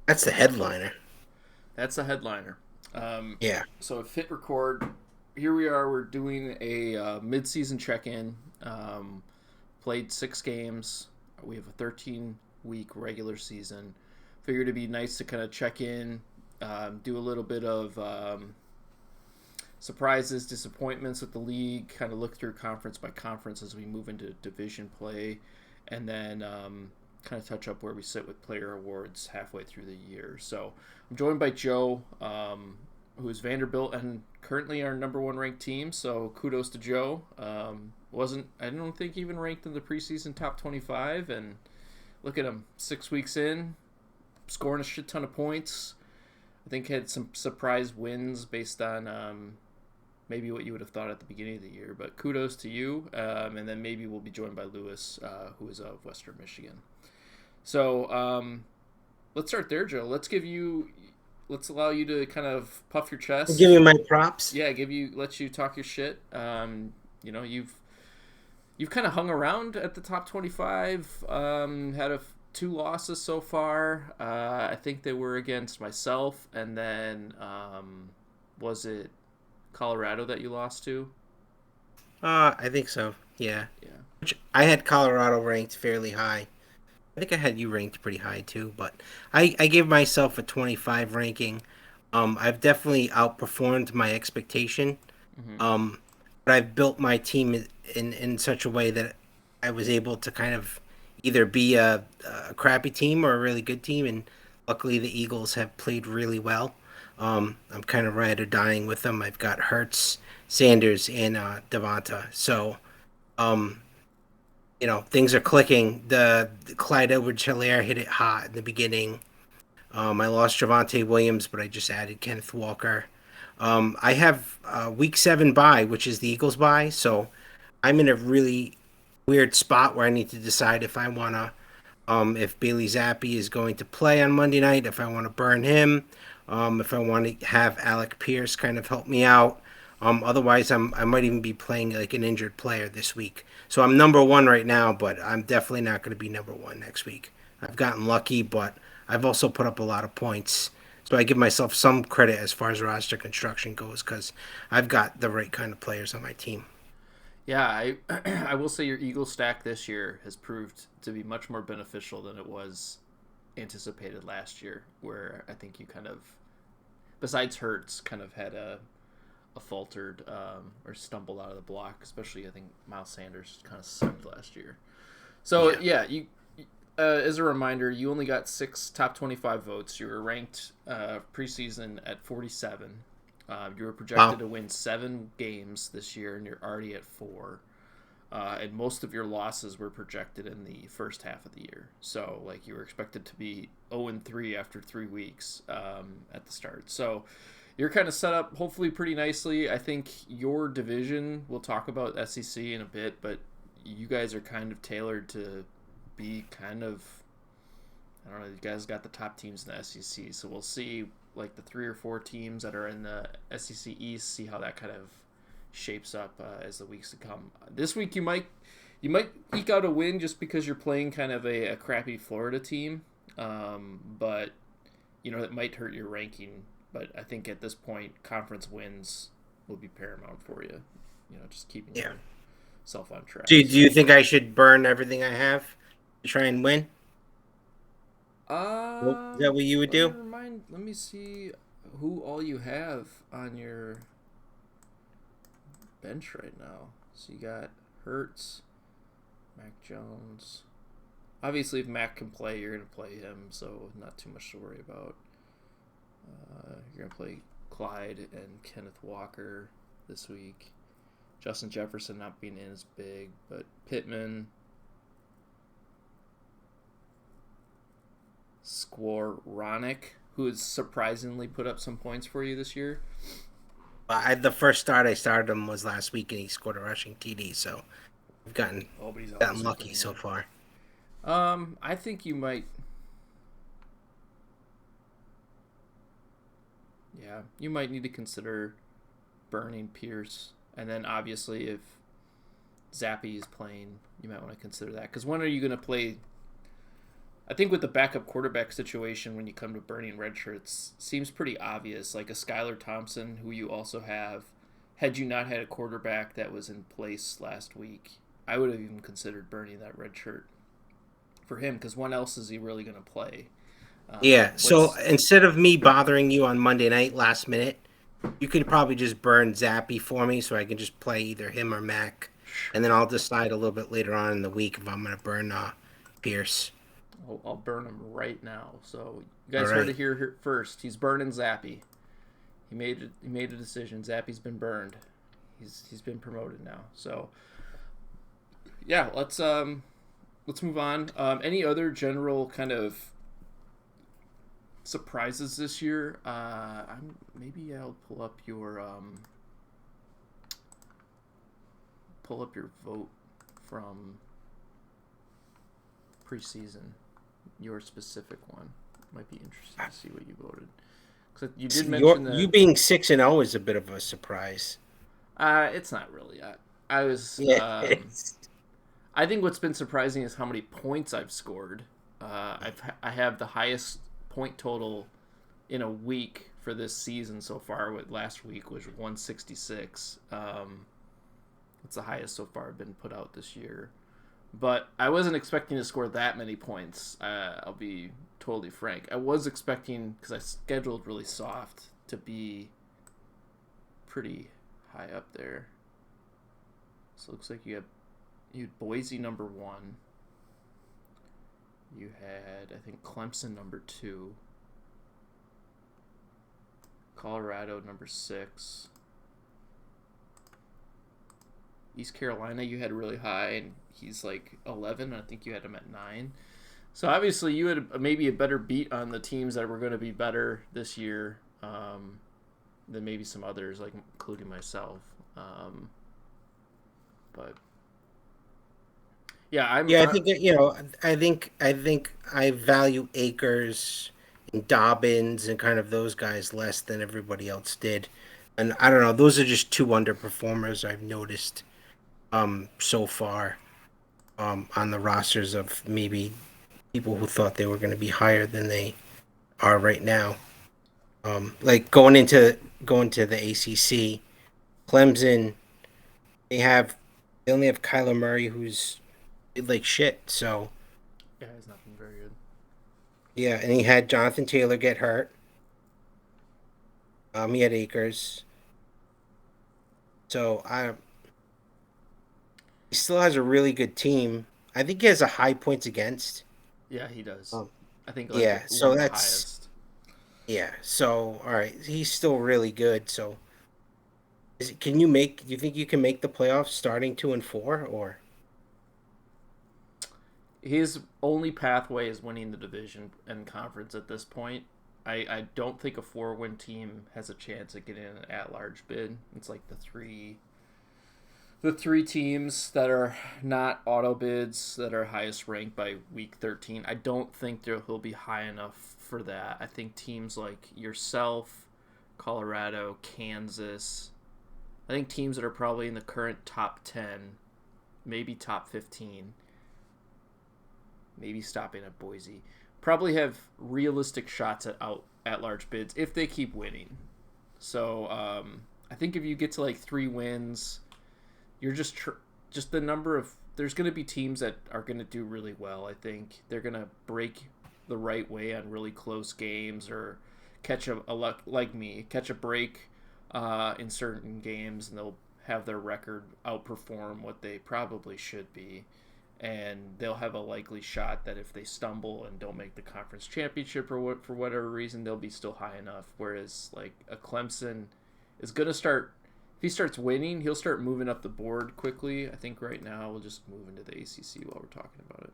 That's the headliner. That's a headliner. Um, Yeah. so if hit record, here we are. We're doing a mid-season check-in. Played 6 games. We have a 13-week regular season. Figured it'd be nice to kind of check in, do a little bit of surprises, disappointments with the league, kind of look through conference by conference as we move into division play, and then kind of touch up where we sit with player awards halfway through the year. So I'm joined by Joe, who is Vanderbilt and currently our number one ranked team. So kudos to Joe. Wasn't I don't think even ranked in the preseason top 25, and look at him 6 weeks in, scoring a shit ton of points. I think had some surprise wins based on maybe what you would have thought at the beginning of the year. But kudos to you. And then maybe we'll be joined by Lewis, who is of Western Michigan. So let's start there, Joe. Let's allow you to kind of puff your Give me chest. my props. Yeah, let you talk your shit. You've kind of hung around at the top 25. Had 2 losses so far. I think they were against myself, and then was it Colorado that you lost to? I think so. Yeah. Yeah. Which I had Colorado ranked fairly high. I think I had you ranked pretty high too, but I gave myself a 25 ranking. I've definitely outperformed my expectation. Mm-hmm. Um, but I've built my team in such a way that I was able to kind of either be a crappy team or a really good team, and luckily the Eagles have played really well. I'm kind of ride or dying with them. I've got Hurts, Sanders, and Devonta. So um, things are clicking. The Clyde Edwards-Helaire hit it hot in the beginning. I lost Javante Williams, but I just added Kenneth Walker. I have week 7 bye, which is the Eagles bye, so I'm in a really weird spot where I need to decide if I want to, if Bailey Zappi is going to play on Monday night, if I want to burn him, if I want to have Alec Pierce kind of help me out. Otherwise, I might even be playing like an injured player this week. So I'm number one right now, but I'm definitely not going to be number one next week. I've gotten lucky, but I've also put up a lot of points. So I give myself some credit as far as roster construction goes because I've got the right kind of players on my team. Yeah, I I will say your Eagle stack this year has proved to be much more beneficial than it was anticipated last year, where I think you kind of, besides Hurts, kind of had a faltered or stumbled out of the block. Especially, I think Miles Sanders kind of sucked last year. So Yeah. yeah, you as a reminder, you only got 6 top 25 votes. You were ranked preseason at 47. You were projected Wow. to win 7 games this year, and you're already at 4. And most of your losses were projected in the first half of the year. So, like, you were expected to be 0-3 after 3 weeks at the start. So, you're kind of set up hopefully pretty nicely. I think your division, we'll talk about SEC in a bit, but you guys are kind of tailored to be kind of, I don't know, you guys got the top teams in the SEC. So, we'll see like the 3 or 4 teams that are in the SEC East, see how that kind of shapes up as the weeks to come. This week you might eke out a win just because you're playing kind of a crappy Florida team, but it might hurt your ranking. But I think at this point, conference wins will be paramount for you. Just keeping Yeah. yourself on track. Do you So, think I should burn everything I have to try and win? Is that what you would do? let me see who all you have on your bench right now. So you got Hurts, Mac Jones. Obviously, if Mac can play, you're going to play him, so not too much to worry about. You're going to play Clyde and Kenneth Walker this week. Justin Jefferson not being in as big, but Pittman, Skowronek, who has surprisingly put up some points for you this year. The first start I started him was last week, and he scored a rushing TD. So I've Oh, but he's out gotten this lucky weekend, so yeah. far. I think you might. Yeah, you might need to consider burning Pierce, and then obviously if Zappy is playing, you might want to consider that. Because when are you going to play? I think with the backup quarterback situation, when you come to burning red shirts, seems pretty obvious. Like a Skylar Thompson, who you also have, had you not had a quarterback that was in place last week, I would have even considered burning that red shirt for him, because when else is he really going to play? Yeah. So What's instead of me bothering you on Monday night last minute, you could probably just burn Zappy for me, so I can just play either him or Mac, and then I'll decide a little bit later on in the week if I'm gonna burn Pierce. I'll burn him right now. So you All guys heard right. it here first. He's burning Zappy. He made it. He made a decision. Zappy's been burned. He's been promoted now. So yeah, let's move on. Any other general kind of surprises this year? Maybe I'll pull up your vote from preseason. Your specific one might be interesting to see what you voted. Because you did mention You that. being 6-0 is a bit of a surprise. It's not really. I was. Yeah. I think what's been surprising is how many points I've scored. I have the highest point total in a week for this season so far. With last week was 166. It's the highest so far been put out this year. But I wasn't expecting to score that many points. I'll be totally frank. I was expecting, because I scheduled really soft, to be pretty high up there. So it looks like you had Boise number 1. You had, I think, Clemson number 2. Colorado number 6. East Carolina you had really high, and he's like 11. I think you had him at 9. So obviously you had maybe a better beat on the teams that were going to be better this year than maybe some others, like including myself. But yeah, Yeah, I think I value Akers and Dobbins and kind of those guys less than everybody else did, and I don't know. Those are just two underperformers I've noticed so far on the rosters of maybe people who thought they were going to be higher than they are right now. Like going to the ACC, Clemson, they only have Kyler Murray who's like shit. So yeah, he's not been very good. yeah, and he had Jonathan Taylor get hurt. He had Akers. So he still has a really good team. I think he has a high points against. Yeah, he does. Um, I think like yeah, one so of the that's highest. yeah. So all right, he's still really good. So do you think you can make the playoffs starting 2-4 or? His only pathway is winning the division and conference at this point. I don't think a 4-win team has a chance at getting an at-large bid. It's like the three teams that are not auto bids that are highest ranked by week 13. I don't think he'll be high enough for that. I think teams like yourself, Colorado, Kansas, I think teams that are probably in the current top 10, maybe top 15, maybe stopping at Boise, probably have realistic shots at large bids if they keep winning. So I think if you get to like 3 wins, you're just the number of there's going to be teams that are going to do really well. I think they're going to break the right way on really close games or catch catch a break in certain games, and they'll have their record outperform what they probably should be, and they'll have a likely shot that if they stumble and don't make the conference championship or for whatever reason, they'll be still high enough. Whereas like a Clemson is going to start, if he starts winning, he'll start moving up the board quickly. I think right now we'll just move into the ACC while we're talking about it.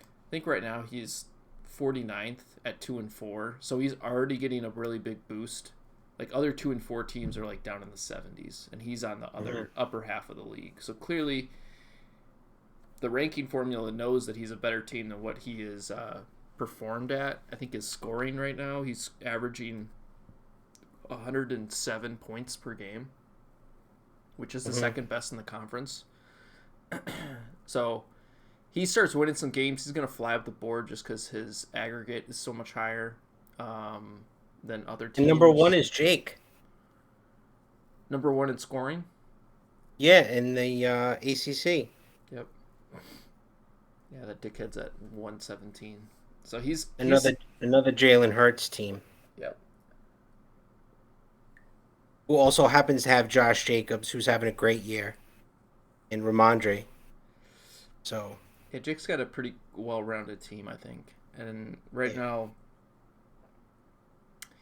I think right now he's 49th at 2-4, so he's already getting a really big boost. Like other 2-4 teams are like down in the 70s, and he's on the other upper half of the league. So clearly, the ranking formula knows that he's a better team than what he is performed at. I think his scoring right now, he's averaging 107 points per game, which is the second best in the conference. So he starts winning some games, he's gonna fly up the board just because his aggregate is so much higher um, than other And number one teams. is Jake. Number one in scoring. Yeah, in the ACC. Yep. Yeah, that dickhead's at 117. So he's Another Jalen Hurts team, yep. who also happens to have Josh Jacobs, who's having a great year, and Ramondre. So Yeah, Jake's got a pretty well-rounded team, I think. And right yeah, now,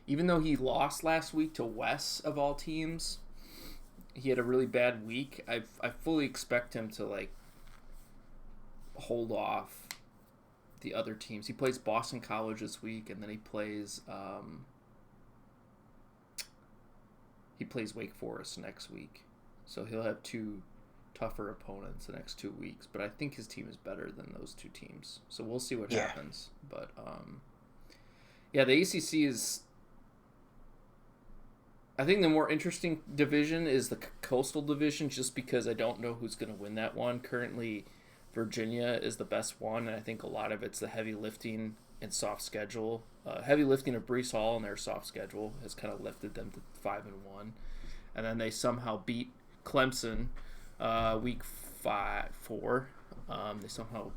even though he lost last week to Wes of all teams, he had a really bad week. I fully expect him to like hold off the other teams. He plays Boston College this week, and then he plays Wake Forest next week. So he'll have two tougher opponents the next 2 weeks. But I think his team is better than those two teams. So we'll see what yeah, happens. But yeah, the ACC is. I think the more interesting division is the Coastal Division, just because I don't know who's going to win that one. Currently, Virginia is the best one, and I think a lot of it's the heavy lifting and soft schedule. Heavy lifting of Brees Hall and their soft schedule has kind of lifted them to 5-1, and then they somehow beat Clemson week 4. They somehow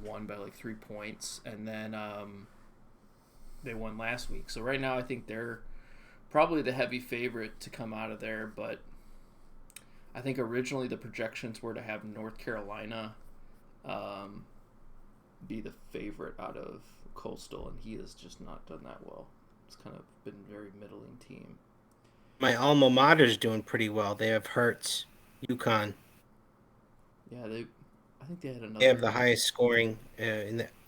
won by like 3 points, and then they won last week. So right now, I think they're probably the heavy favorite to come out of there, but I think originally the projections were to have North Carolina be the favorite out of Coastal, and he has just not done that well. It's kind of been a very middling team. my alma mater's doing pretty well. They have Hurts, UConn. Yeah, I think they had They have the another. highest scoring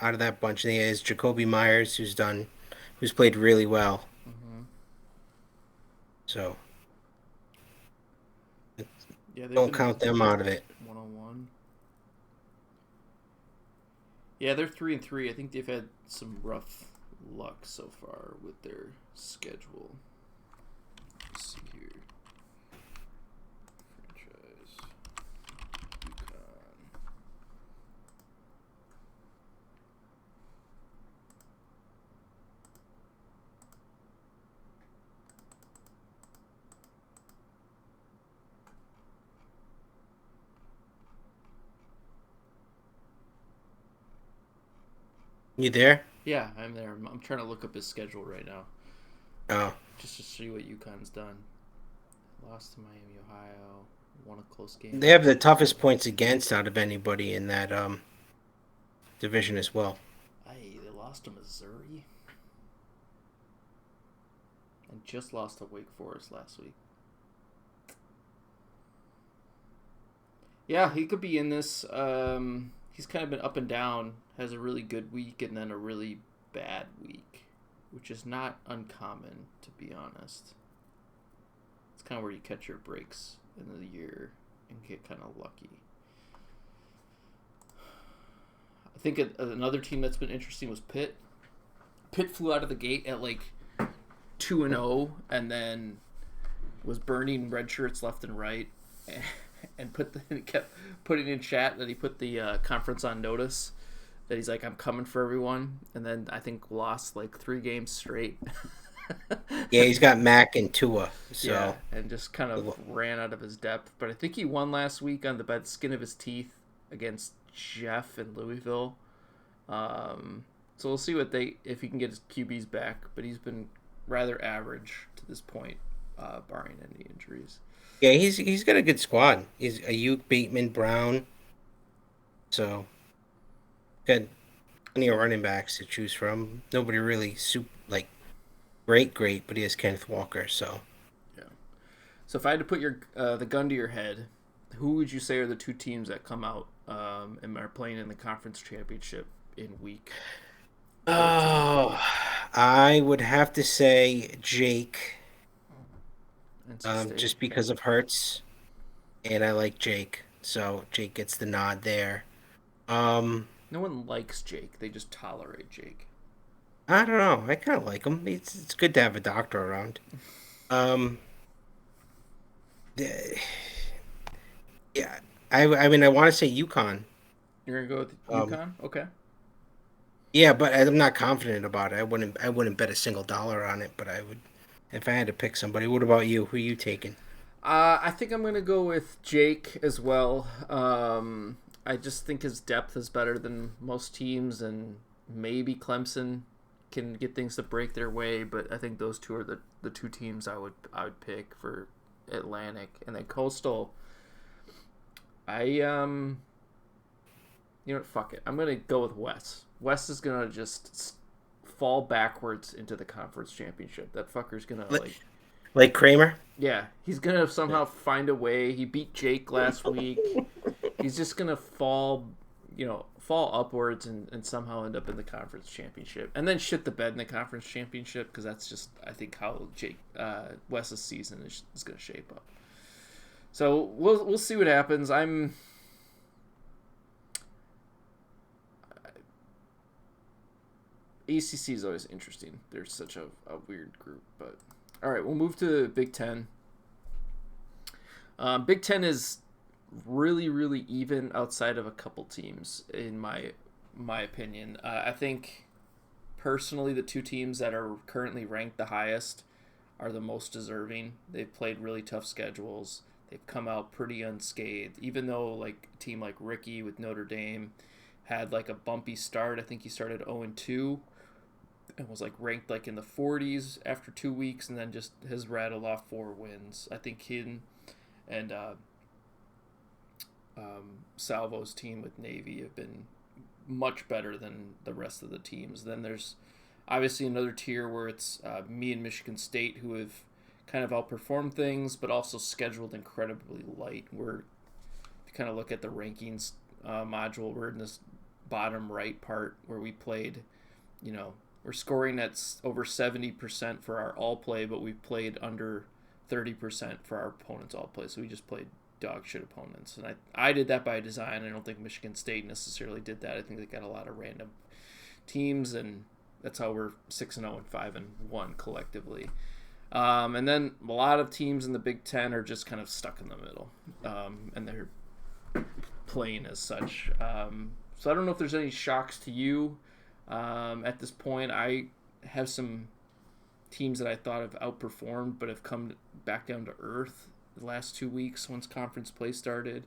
out of that bunch. They has Jacoby Myers, who's played really well. Mm-hmm. So Yeah, they've don't been count them out of it. 101. Yeah, they're 3-3. I think they've had some rough luck so far with their schedule. Let's see here. Franchise. UConn. You there? Yeah, I'm there. I'm trying to look up his schedule right now, Oh, just to see what UConn's done. Lost to Miami, Ohio. Won a close game they have the against toughest Louisville. points against out of anybody in that division as well. Hey, they lost to Missouri and just lost to Wake Forest last week. Yeah, he could be in this. He's kind of been up and down. Has a really good week and then a really bad week, which is not uncommon, to be honest. It's kind of where you catch your breaks in the year and get kind of lucky. I think another team that's been interesting was Pitt. Pitt flew out of the gate at like 2-0, and then was burning red shirts left and right, and kept putting in chat that he put the conference on notice that he's like, I'm coming for everyone, and then I think lost like 3 games straight. Yeah, he's got Mac and Tua. Yeah, So and just kind of ran out of his depth. But I think he won last week by the skin of his teeth against Jeff in Louisville. So we'll see if he can get his QBs back. But he's been rather average to this point, barring any injuries. yeah, he's got a good squad. He's Ayuk, Bateman, Brown. So got plenty of running backs to choose from. Nobody really like great, but he has Kenneth Walker. So Yeah. So if I had to put the gun to your head, who would you say are the two teams that come out and are playing in the conference championship in week 14? oh, I would have to say Jake, NC State. just because of Hertz, and I like Jake, so Jake gets the nod there. Um, No one likes Jake. They just tolerate Jake. I don't know. I kind of like him. It's good to have a doctor around. Um, the- yeah, I mean I want to say UConn. You're gonna go with Um, UConn? Okay. yeah, but I'm not confident about it. I wouldn't bet a single dollar on it, but I would if I had to pick somebody. What about you? Who are you taking? I think I'm gonna go with Jake as well. I just think his depth is better than most teams, and maybe Clemson can get things to break their way. But I think those two are the two teams I would pick for Atlantic, and then Coastal. I you know what? Fuck it. I'm gonna go with Wes. Wes is gonna just fall backwards into the conference championship. That fucker's gonna Like, like, like Kramer? yeah, he's gonna Yeah. somehow find a way. He beat Jake last week. He's just gonna fall, fall upwards and somehow end up in the conference championship, and then shit the bed in the conference championship because that's just I think how Jake Wes's season is gonna shape up. So we'll see what happens. ACC is always interesting. They're such a weird group, but all right, we'll move to Big Ten. Big Ten is really really even outside of a couple teams in my opinion. I think personally the two teams that are currently ranked the highest are the most deserving. They've played really tough schedules. They've come out pretty unscathed, even though like a team like Ricky with Notre Dame had like a bumpy start. I think he started 0-2 and was like ranked like in the 40s after 2 weeks, and then just has rattled off 4 wins. I think he and Salvo's team with Navy have been much better than the rest of the teams. Then there's obviously another tier where it's me and Michigan State who have kind of outperformed things, but also scheduled incredibly light. If you kind of look at the rankings module, we're in this bottom right part where we played, we're scoring at over 70% for our all play, but we've played under 30% for our opponents all play. So we just played dog shit opponents. And I did that by design. I don't think Michigan State necessarily did that. I think they got a lot of random teams, and that's how we're 6-0 and 5-1 collectively. And then a lot of teams in the Big Ten are just kind of stuck in the middle, and they're playing as such. So I don't know if there's any shocks to you at this point. I have some teams that I thought have outperformed but have come back down to earth the last 2 weeks once conference play started.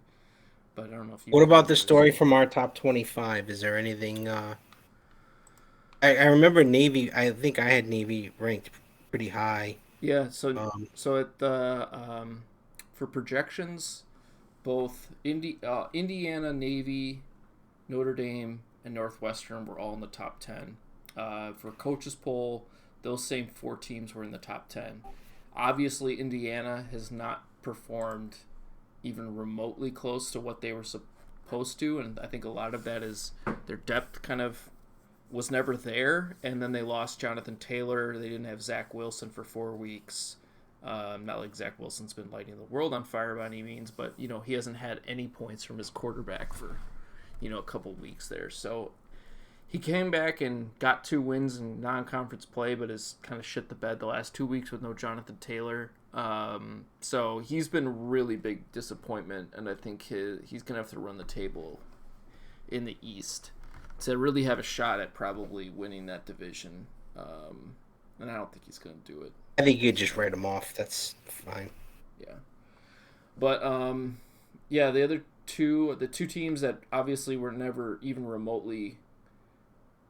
But I don't know if you What have about any the others. story from our top 25? Is there anything? I remember Navy. I think I had Navy ranked pretty high. Yeah, so Um, so at the for projections, both Indiana, Navy, Notre Dame, and Northwestern were all in the top 10. For coaches poll, those same four teams were in the top 10. Obviously, Indiana has not performed even remotely close to what they were supposed to, and I think a lot of that is their depth kind of was never there, and then they lost Jonathan Taylor. They didn't have Zach Wilson for 4 weeks. Not like Zach Wilson's been lighting the world on fire by any means, but he hasn't had any points from his quarterback for a couple weeks there. So he came back and got 2 wins in non-conference play, but has kind of shit the bed the last 2 weeks with no Jonathan Taylor. So he's been a really big disappointment, and I think he's gonna have to run the table in the East to really have a shot at probably winning that division. And I don't think he's gonna do it. I think you could just So write them off. That's fine. yeah, but yeah, the two teams that obviously were never even remotely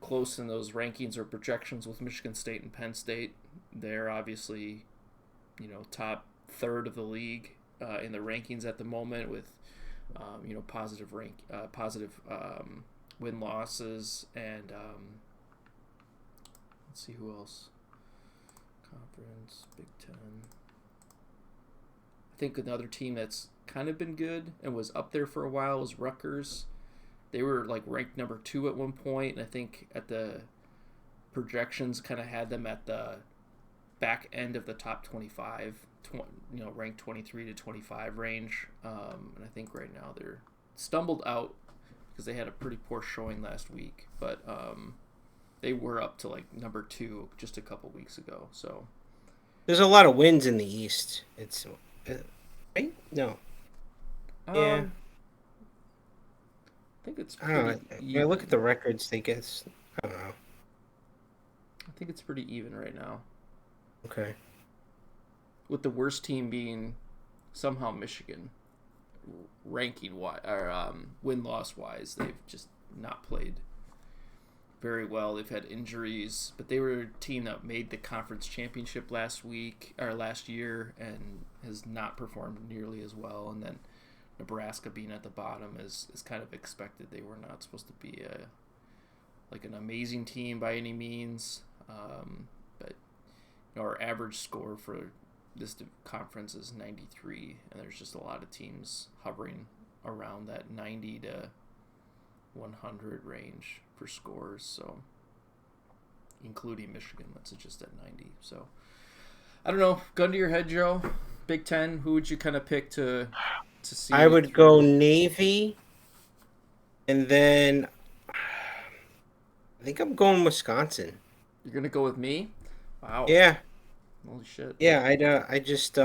close in those rankings or projections with Michigan State and Penn State. They're obviously, top third of the league in the rankings at the moment with, positive win losses, and let's see who else. Conference Big Ten. I think another team that's kind of been good and was up there for a while was Rutgers. They were like ranked number 2 at one point, and I think at the projections kind of had them at the back end of the top 25, ranked 23 to 25 range. And I think right now they're stumbled out because they had a pretty poor showing last week, but they were up to like number 2 just a couple weeks ago. So There's a lot of wins in the East. It's right? No. Yeah. um, think it's I don't pretty know. When I look at even. the records, they guess I don't know. I think it's pretty even right now, Okay. with the worst team being somehow Michigan, ranking wise or win loss wise. They've just not played very well. They've had injuries, but they were a team that made the conference championship last year and has not performed nearly as well. And then Nebraska being at the bottom is kind of expected. They were not supposed to be an amazing team by any means, but our average score for this conference is 93, and there's just a lot of teams hovering around that 90 to 100 range for scores, so including Michigan, that's just at 90. So I don't know. Gun to your head, Joe. Big Ten. Who would you kind of pick to I see would go through? Navy, and then I think I'm going Wisconsin. You're gonna go with me? Wow. Yeah, Holy shit. yeah. I just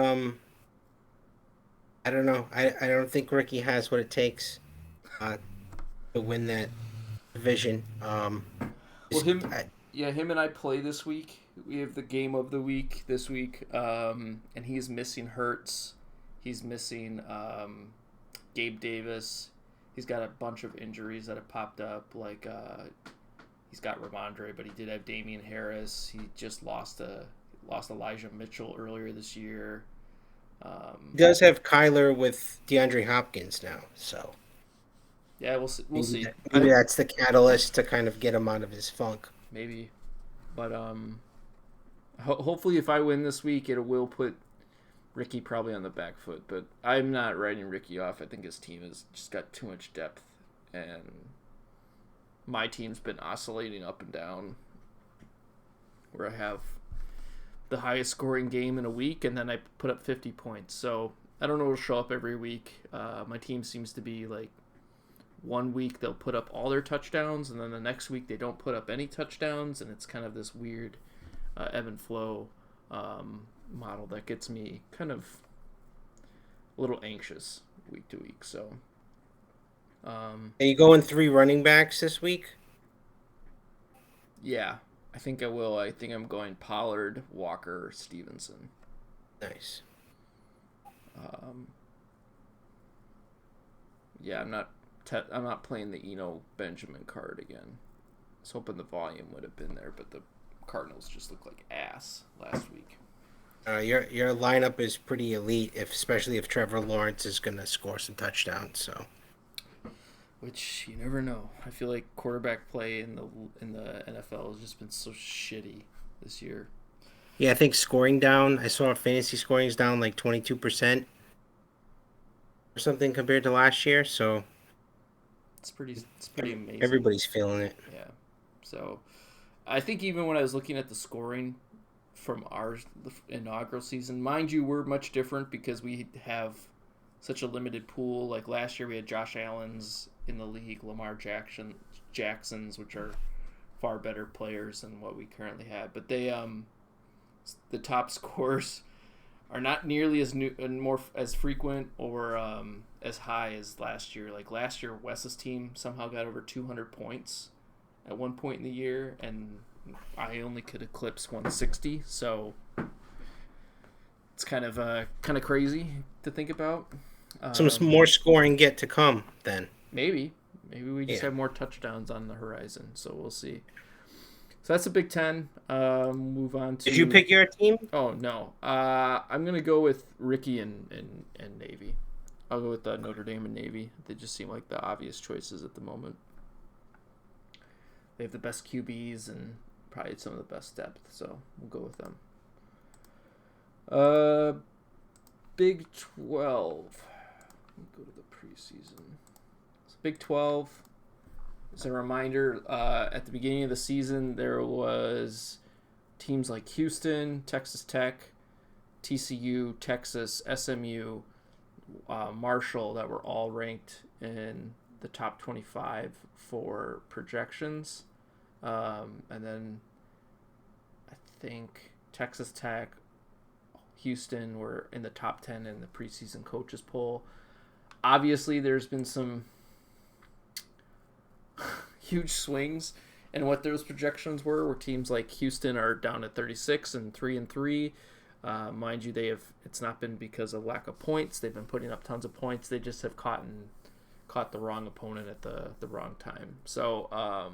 I don't know. I don't think Ricky has what it takes uh, to win that division. Well, Just, him, yeah, him and I play this week. We have the game of the week this week, and he's missing Hertz. He's missing Gabe Davis. He's got a bunch of injuries that have popped up. Like he's got Ramondre, but he did have Damian Harris. He just lost Elijah Mitchell earlier this year. he does have Kyler with DeAndre Hopkins now, so Yeah, we'll see. We'll see. maybe that's the catalyst to kind of get him out of his funk. Maybe, but hopefully, if I win this week, it will put Ricky probably on the back foot. But I'm not writing Ricky off. I think his team has just got too much depth, and my team's been oscillating up and down. Where I have the highest scoring game in a week, and then I put up 50 points. So I don't know what'll show up every week. My team seems to be like, one week they'll put up all their touchdowns, and then the next week they don't put up any touchdowns, and it's kind of this weird ebb and flow model that gets me kind of a little anxious week to week. So, Are you going three running backs this week? yeah, I think I will. I think I'm going Pollard, Walker, Stevenson. Nice. Um, yeah, I'm not playing the Benjamin card again. I was hoping the volume would have been there, but the Cardinals just looked like ass last week. Your lineup is pretty elite, especially if Trevor Lawrence is going to score some touchdowns. So Which you never know. I feel like quarterback play in the NFL has just been so shitty this year. yeah, I think scoring down. I saw fantasy scoring is down like 22% or something compared to last year. So It's pretty amazing. everybody's feeling it. Yeah. So I think even when I was looking at the scoring from our inaugural season, mind you, we're much different because we have such a limited pool. Like last year, we had Josh Allen's in the league, Jacksons, which are far better players than what we currently have. But the top scores are not nearly as new and more as frequent or as high as last year. Like last year, Wes's team somehow got over 200 points at one point in the year, and I only could eclipse 160. So it's kind of crazy to think about. Some more scoring yet to come. Then Maybe we just yeah. have more touchdowns on the horizon. So we'll see. So that's a Big Ten. Move on to. Did you pick your team? Oh no. I'm gonna go with Ricky and Navy. I'll go with Notre Dame and Navy. They just seem like the obvious choices at the moment. They have the best QBs and probably some of the best depth, so we'll go with them. Big 12. Let me go to the preseason. So Big 12. As a reminder, at the beginning of the season, there was teams like Houston, Texas Tech, TCU, Texas, SMU, Marshall that were all ranked in the top 25 for projections. And then I think Texas Tech, Houston were in the top 10 in the preseason coaches poll. Obviously, there's been some huge swings in what those projections were. Where teams like Houston are down at 36 and 3-3. Mind you, it's not been because of lack of points. They've been putting up tons of points. They just have caught the wrong opponent at the wrong time. So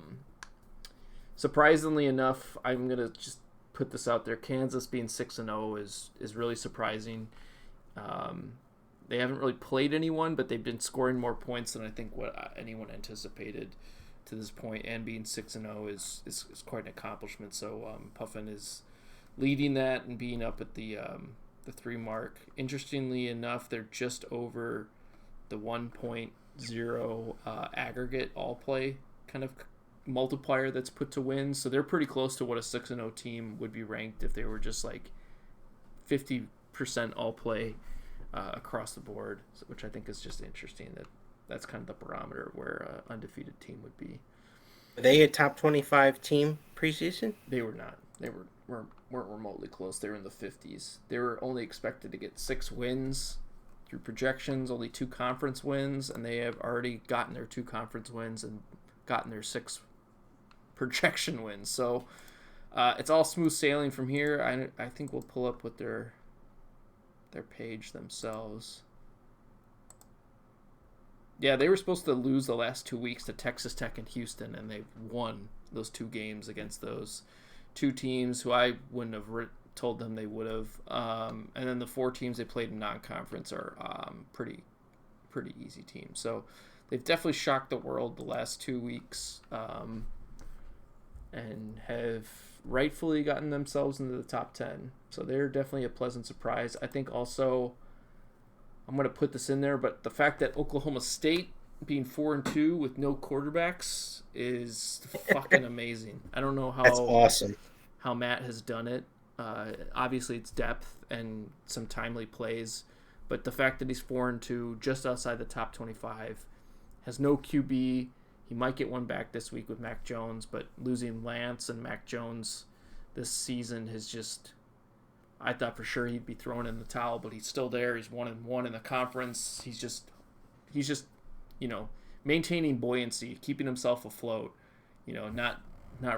surprisingly enough, I'm gonna just put this out there. Kansas being 6-0 is really surprising. They haven't really played anyone, but they've been scoring more points than I think what anyone anticipated to this point. And being 6-0 is quite an accomplishment. So Puffin is leading that and being up at the 3 mark. Interestingly enough, they're just over the 1.0 aggregate all play kind of multiplier that's put to wins. So they're pretty close to what a 6-0 team would be ranked if they were just like 50% all play across the board, which I think is just interesting. That's kind of the barometer of where an undefeated team would be. Were they a top 25 team preseason? They were not. They weren't remotely close. They were in the 50s. They were only expected to get 6 wins through projections, only 2 conference wins, and they have already gotten their 2 conference wins and gotten their 6 projection wins. So it's all smooth sailing from here. I think we'll pull up what their page themselves. Yeah, they were supposed to lose the last 2 weeks to Texas Tech and Houston, and they've won those 2 games against those 2 teams who I wouldn't have told them they would have. And then the 4 teams they played in non-conference are pretty easy teams. So they've definitely shocked the world the last 2 weeks and have rightfully gotten themselves into the top 10. So they're definitely a pleasant surprise. I think also, I'm going to put this in there, but the fact that Oklahoma State being 4-2 with no quarterbacks is fucking amazing. I don't know how That's awesome. How Matt has done it. Obviously, it's depth and some timely plays, but the fact that he's 4-2, just outside the top 25, has no QB. He might get one back this week with Mac Jones, but losing Lance and Mac Jones this season has just, I thought for sure he'd be thrown in the towel, but he's still there. He's 1-1 in the conference. He's just, maintaining buoyancy, keeping himself afloat. Not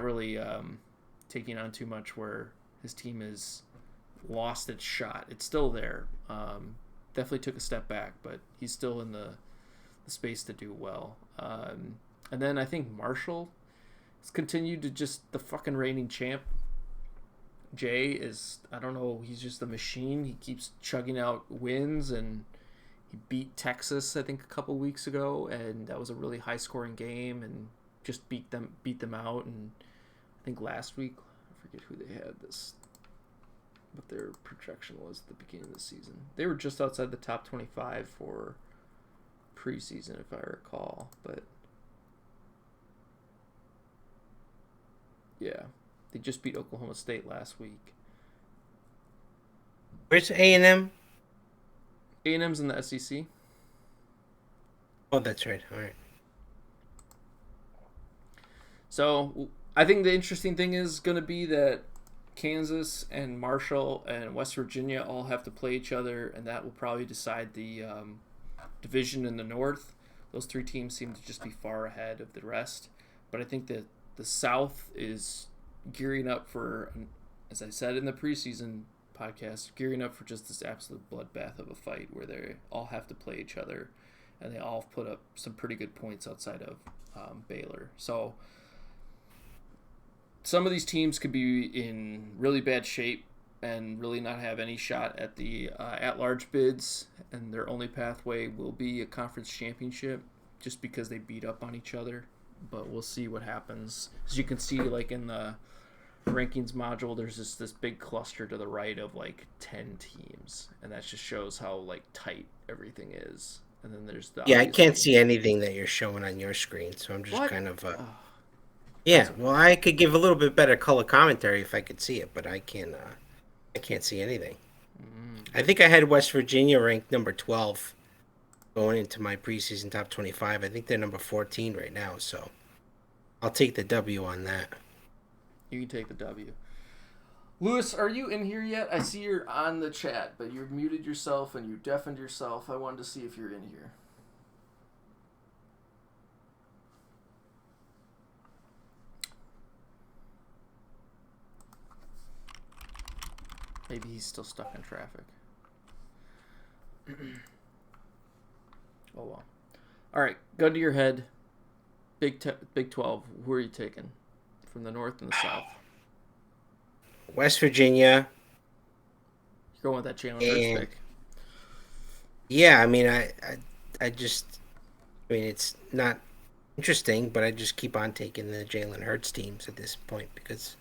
really taking on too much where his team has lost its shot. It's still there. Definitely took a step back, but he's still in the space to do well. And then I think Marshall has continued to just the fucking reigning champ. Jay is, I don't know, he's just a machine. He keeps chugging out wins, and he beat Texas, I think, a couple weeks ago, and that was a really high-scoring game, and just beat them out. And I think last week, I forget who they had what their projection was at the beginning of the season. They were just outside the top 25 for preseason, if I recall, but yeah. They just beat Oklahoma State last week. Where's A&M? A&M's in the SEC. Oh, that's right. All right. So I think the interesting thing is going to be that Kansas and Marshall and West Virginia all have to play each other, and that will probably decide the division in the North. Those 3 teams seem to just be far ahead of the rest. But I think that the South is gearing up for, as I said in the preseason podcast, gearing up for just this absolute bloodbath of a fight where they all have to play each other, and they all put up some pretty good points outside of Baylor. So some of these teams could be in really bad shape and really not have any shot at the at-large bids, and their only pathway will be a conference championship just because they beat up on each other. But we'll see what happens. As you can see, like in the rankings module, there's just this big cluster to the right of like 10 teams, and that just shows how like tight everything is. And then there's the I can't see anything that you're showing on your screen, so I'm just kind of well, I could give a little bit better color commentary if I could see it, but I can't see anything. I think I had West Virginia ranked number 12 going into my preseason top 25. I think they're number 14 right now, so I'll take the W on that. You can take the W. Lewis, are you in here yet? I see you're on the chat, but you've muted yourself and you deafened yourself. I wanted to see if you're in here. Maybe he's still stuck in traffic. Oh well. All right, gun to your head. Big 12. Who are you taking from the north and the south? West Virginia. You're going with that Jalen Hurts And pick. yeah, I mean, I just, I mean, it's not interesting, but I just keep on taking the Jalen Hurts teams at this point because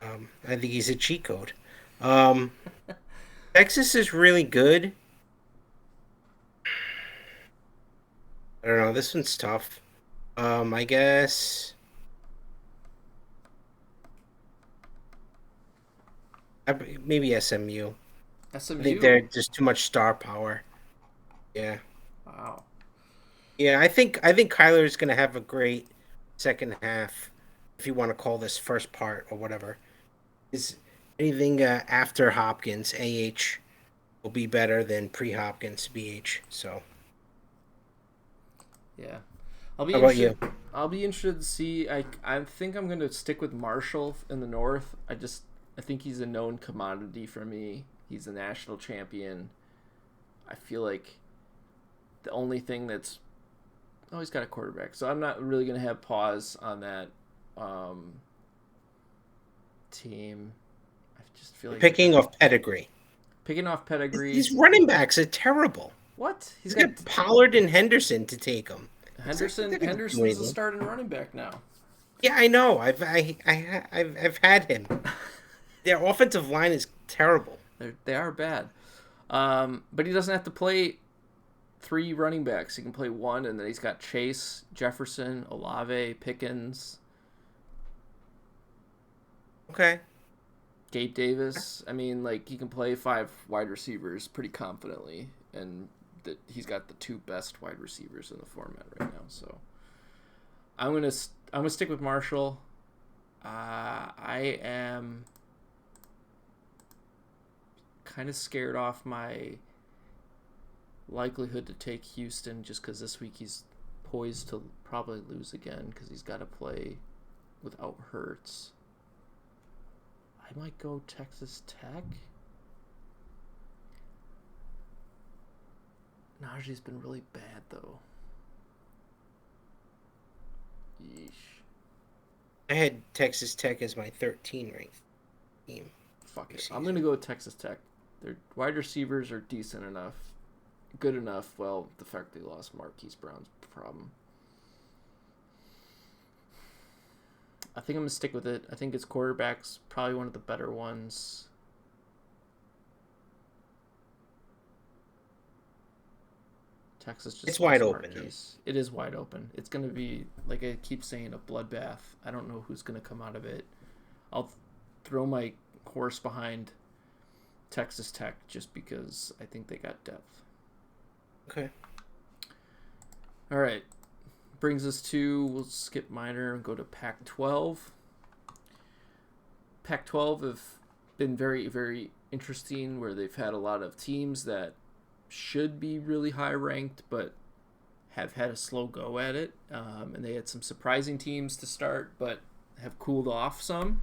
I think he's a cheat code. Um, Texas is really good. I don't know. This one's tough. I guess maybe SMU. I think SMU. they're just too much star power. Yeah, Wow. yeah. I think Kyler is going to have a great second half, if you want to call this first part or whatever. Is anything after Hopkins AH will be better than pre Hopkins BH. So Yeah. I'll be how about interested. you? I'll be interested to see. I think I'm going to stick with Marshall in the north. I think he's a known commodity for me. He's a national champion. I feel like the only thing that's he's got a quarterback, so I'm not really going to have pause on that um, team. I just feel like they're Picking gonna of pedigree. picking off pedigree. These running backs are terrible. What? He's He's got got Pollard and Henderson to take them. Henderson. Henderson's a starting running back now. Yeah, I know. I've had him. Their offensive line is terrible. They are bad. But he doesn't have to play three running backs. He can play one, and then he's got Chase, Jefferson, Olave, Pickens, Okay. Gabe Davis. I mean, like he can play five wide receivers pretty confidently, and that he's got the two best wide receivers in the format right now. So I'm gonna stick with Marshall. I am kind of scared off my likelihood to take Houston just because this week he's poised to probably lose again because he's got to play without Hurts. I might go Texas Tech. Najee's been really bad though. Yeesh. I had Texas Tech as my 13 ranked team. Fuck it. This I'm season. gonna go with Texas Tech. Their wide receivers are decent enough, good enough. Well, the fact they lost Marquise Brown's a problem. I think I'm gonna stick with it. I think its quarterback's probably one of the better ones. Texas just It's lost wide open, Marquise. It is wide open. It's gonna be like I keep saying, a bloodbath. I don't know who's gonna come out of it. I'll throw my horse behind Texas Tech just because I think they got depth. Okay. All right. Brings us to, we'll skip minor and go to Pac 12. Pac 12 have been very, very interesting where they've had a lot of teams that should be really high ranked but have had a slow go at it. And they had some surprising teams to start but have cooled off some.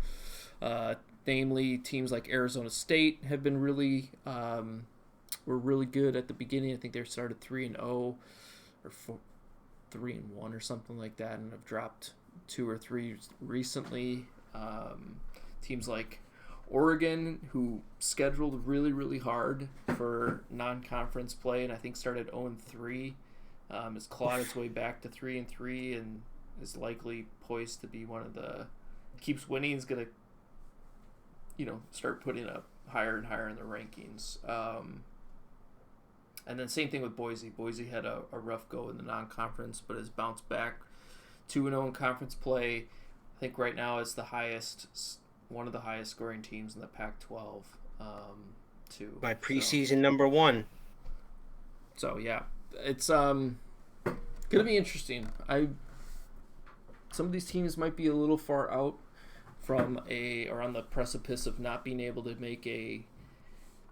Namely, teams like Arizona State have been really were really good at the beginning. I think they started 3-0 or 3-1 or something like that, and have dropped 2 or 3 recently. Teams like Oregon, who scheduled really, really hard for non-conference play, and I think started 0-3, has clawed its way back to 3-3, and is likely poised to be one of the keeps winning. Is going to start putting up higher and higher in the rankings. And then same thing with Boise. Boise had a rough go in the non-conference, but has bounced back 2-0 in conference play. I think right now it's one of the highest scoring teams in the Pac-12. Too. My preseason number 1. So yeah, it's gonna be interesting. Some of these teams might be a little far out or on the precipice of not being able to make a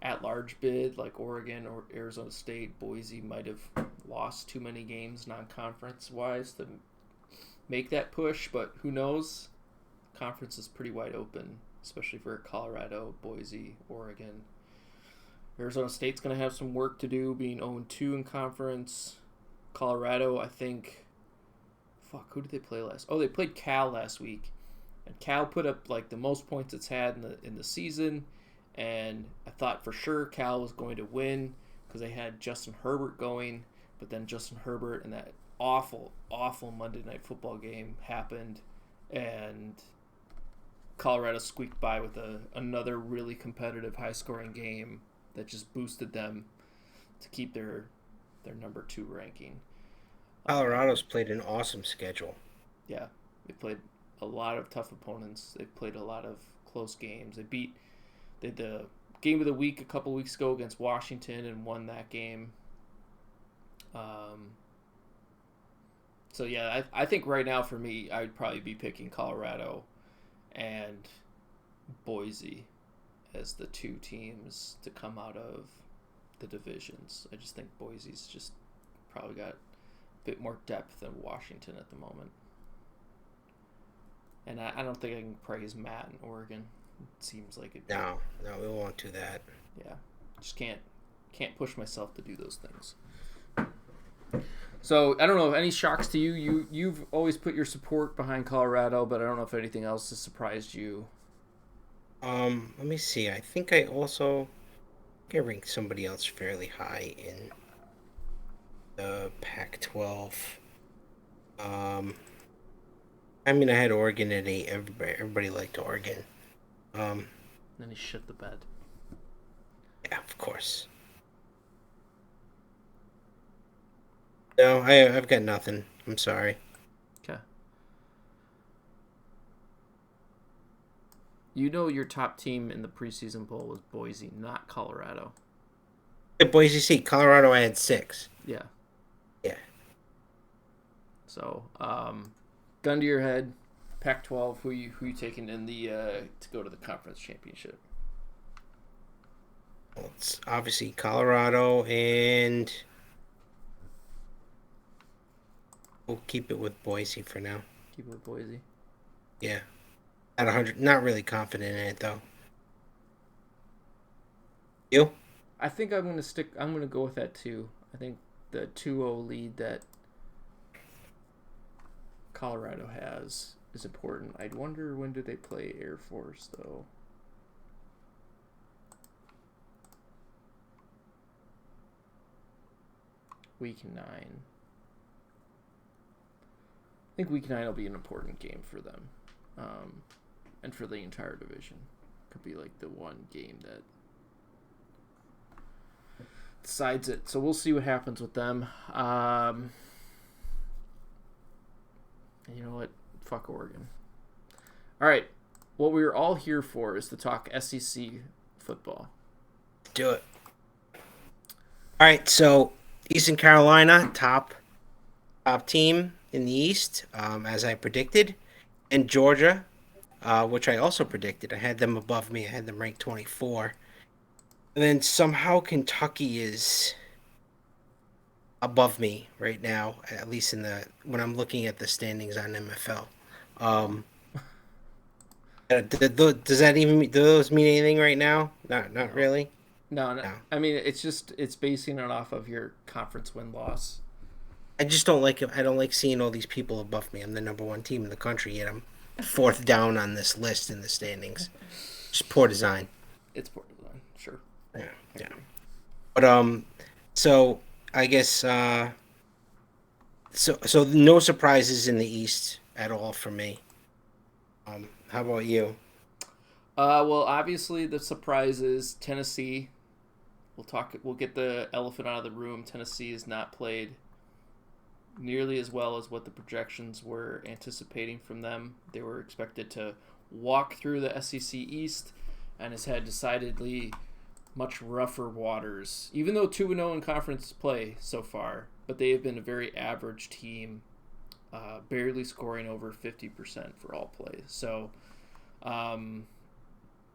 at-large bid, like Oregon or Arizona State. Boise might have lost too many games non-conference wise to make that push, but who knows? Conference is pretty wide open, especially for Colorado, Boise, Oregon. Arizona State's going to have some work to do, being 0-2 in conference. Colorado, I think. Fuck, who did they play last? Oh, they played Cal last week, and Cal put up like the most points it's had in the season. And I thought for sure Cal was going to win because they had Justin Herbert going, but then Justin Herbert and that awful Monday Night Football game happened, and Colorado squeaked by with another really competitive, high-scoring game that just boosted them to keep their number 2 ranking. Colorado's played an awesome schedule. Yeah, they played a lot of tough opponents. They played a lot of close games. They had the game of the week a couple weeks ago against Washington and won that game. So yeah, I think right now for me, I would probably be picking Colorado and Boise as the 2 teams to come out of the divisions. I just think Boise's just probably got a bit more depth than Washington at the moment. And I don't think I can praise Matt in Oregon. It seems like it. No, we won't do that. Yeah, just can't push myself to do those things. So I don't know if any shocks to you. You've always put your support behind Colorado, but I don't know if anything else has surprised you. Let me see. I think I ranked somebody else fairly high in the Pac-12. I mean, I had Oregon at 8. Everybody liked Oregon. Then he shit the bed. Yeah, of course. No, I've got nothing. I'm sorry. Okay. You know your top team in the preseason poll was Boise, not Colorado. At Boise State, Colorado, I had 6. Yeah. Yeah. So, gun to your head, Pac-12. Who you taking in the to go to the conference championship? Well, it's obviously Colorado, and we'll keep it with Boise for now. Keep it with Boise. Yeah. At 100, not really confident in it though. You? I think I'm gonna go with that too. I think the 2-0 lead that Colorado has is important. I'd wonder when do they play Air Force though. Week 9. I think Week 9 will be an important game for them, and for the entire division. Could be like the one game that decides it. So we'll see what happens with them. You know what? Fuck Oregon. All right. What we are all here for is to talk SEC football. Do it. All right. So Eastern Carolina, top team in the East, as I predicted, and Georgia, which I also predicted. I had them above me. I had them ranked 24. And then somehow Kentucky is above me right now, at least when I'm looking at the standings on MFL. Does that even do those mean anything right now? Not really. No. I mean, it's basing it off of your conference win-loss. I just don't like it. I don't like seeing all these people above me. I'm the number 1 team in the country, yet I'm 4th down on this list in the standings. Just poor design. It's poor design, sure. Yeah. But so I guess so no surprises in the East at all for me. How about you? Well, obviously the surprise is Tennessee. We'll get the elephant out of the room. Tennessee has not played nearly as well as what the projections were anticipating from them. They were expected to walk through the SEC East and has had decidedly much rougher waters, even though 2-0 in conference play so far, but they have been a very average team, barely scoring over 50% for all plays. So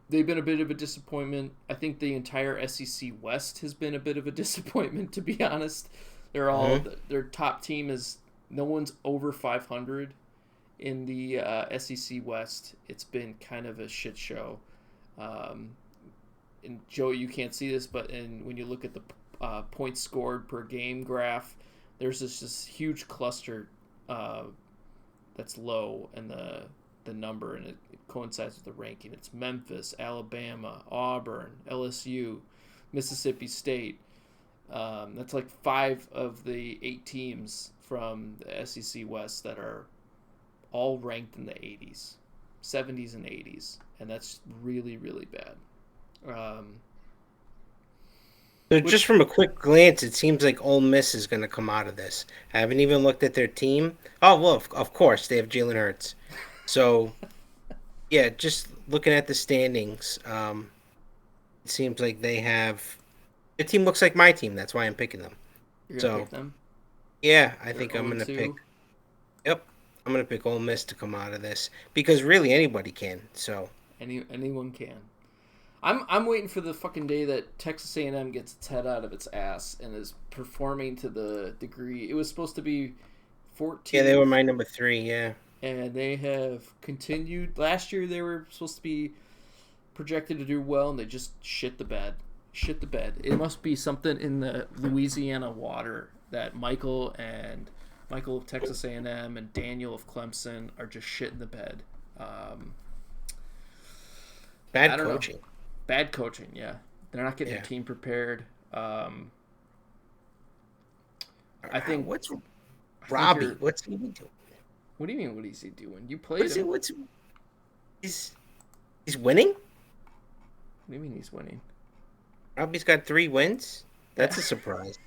they've been a bit of a disappointment. I think the entire SEC West has been a bit of a disappointment, to be honest. Their top team is no one's over 500 in the SEC West, it's been kind of a shit show. Um, and Joe, you can't see this, but when you look at the points scored per game graph, there's this huge cluster uh, that's low, and the number, and it coincides with the ranking. It's Memphis, Alabama, Auburn, LSU, Mississippi State. That's like 5 of the 8 teams from the SEC West that are all ranked in the 80s, 70s, and 80s, and that's really, really bad. Um, So just which, from a quick glance, it seems like Ole Miss is going to come out of this. I haven't even looked at their team. Oh well, of course they have Jalen Hurts. So yeah, just looking at the standings, it seems like they have. Their team looks like my team. That's why I'm picking them. you're gonna So pick them. yeah, I They're think I'm 0 gonna pick. 2. Yep, I'm gonna pick Ole Miss to come out of this because really anybody can. So Anyone can. I'm waiting for the fucking day that Texas A&M gets its head out of its ass and is performing to the degree it was supposed to be yeah, they were 14th, my number 3. Yeah, and they have continued. Last year they were supposed to be projected to do well, and they just shit the bed. Shit the bed. It must be something in the Louisiana water that Michael of Texas A&M and Daniel of Clemson are just shit in the bed. Um, I bad don't know. coaching. Bad coaching, yeah. They're not getting Yeah. their team prepared. I think What's I think Robbie? you're. What's he doing? What do you mean? What is he doing? You What played is it? him. What's he's he's winning? What do you mean he's winning? Robbie's got 3 wins. Yeah. That's a surprise.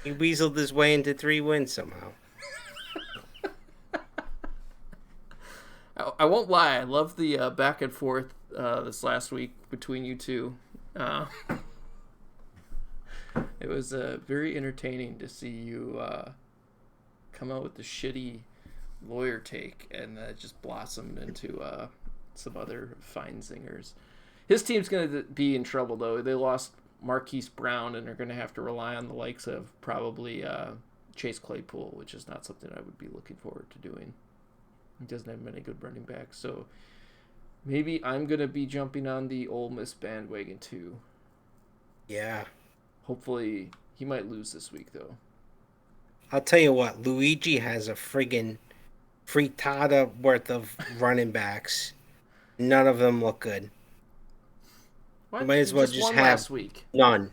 He weaseled his way into 3 wins somehow. I won't lie. I love the back and forth this last week between you two. Uh, it was very entertaining to see you come out with the shitty lawyer take, and it just blossomed into some other fine singers. His team's going to be in trouble, though. They lost Marquise Brown, and are going to have to rely on the likes of probably Chase Claypool, which is not something I would be looking forward to doing. He doesn't have many good running backs, so maybe I'm going to be jumping on the Ole Miss bandwagon, too. Yeah. Hopefully, he might lose this week, though. I'll tell you what, Luigi has a friggin' frittata worth of running backs. None of them look good. You What? might He as well just just won have last week. none.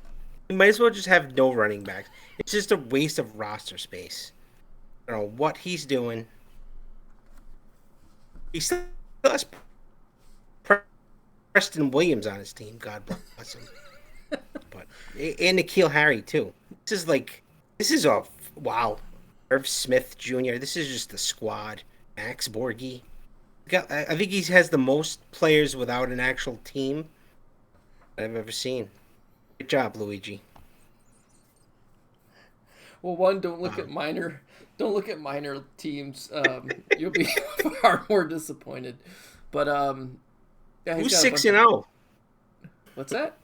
You might as well just have no running backs. It's just a waste of roster space. I don't know what he's doing. He still has Preston Williams on his team. God bless him. But and N'Keal Harry too. This is a wow. Irv Smith Jr. This is just the squad. Max Borghi. I think he has the most players without an actual team I've ever seen. Good job, Luigi. Well, one, don't look at minor teams. You'll be far more disappointed. But yeah, he's Who's got a six bunch and of. zero? What's that?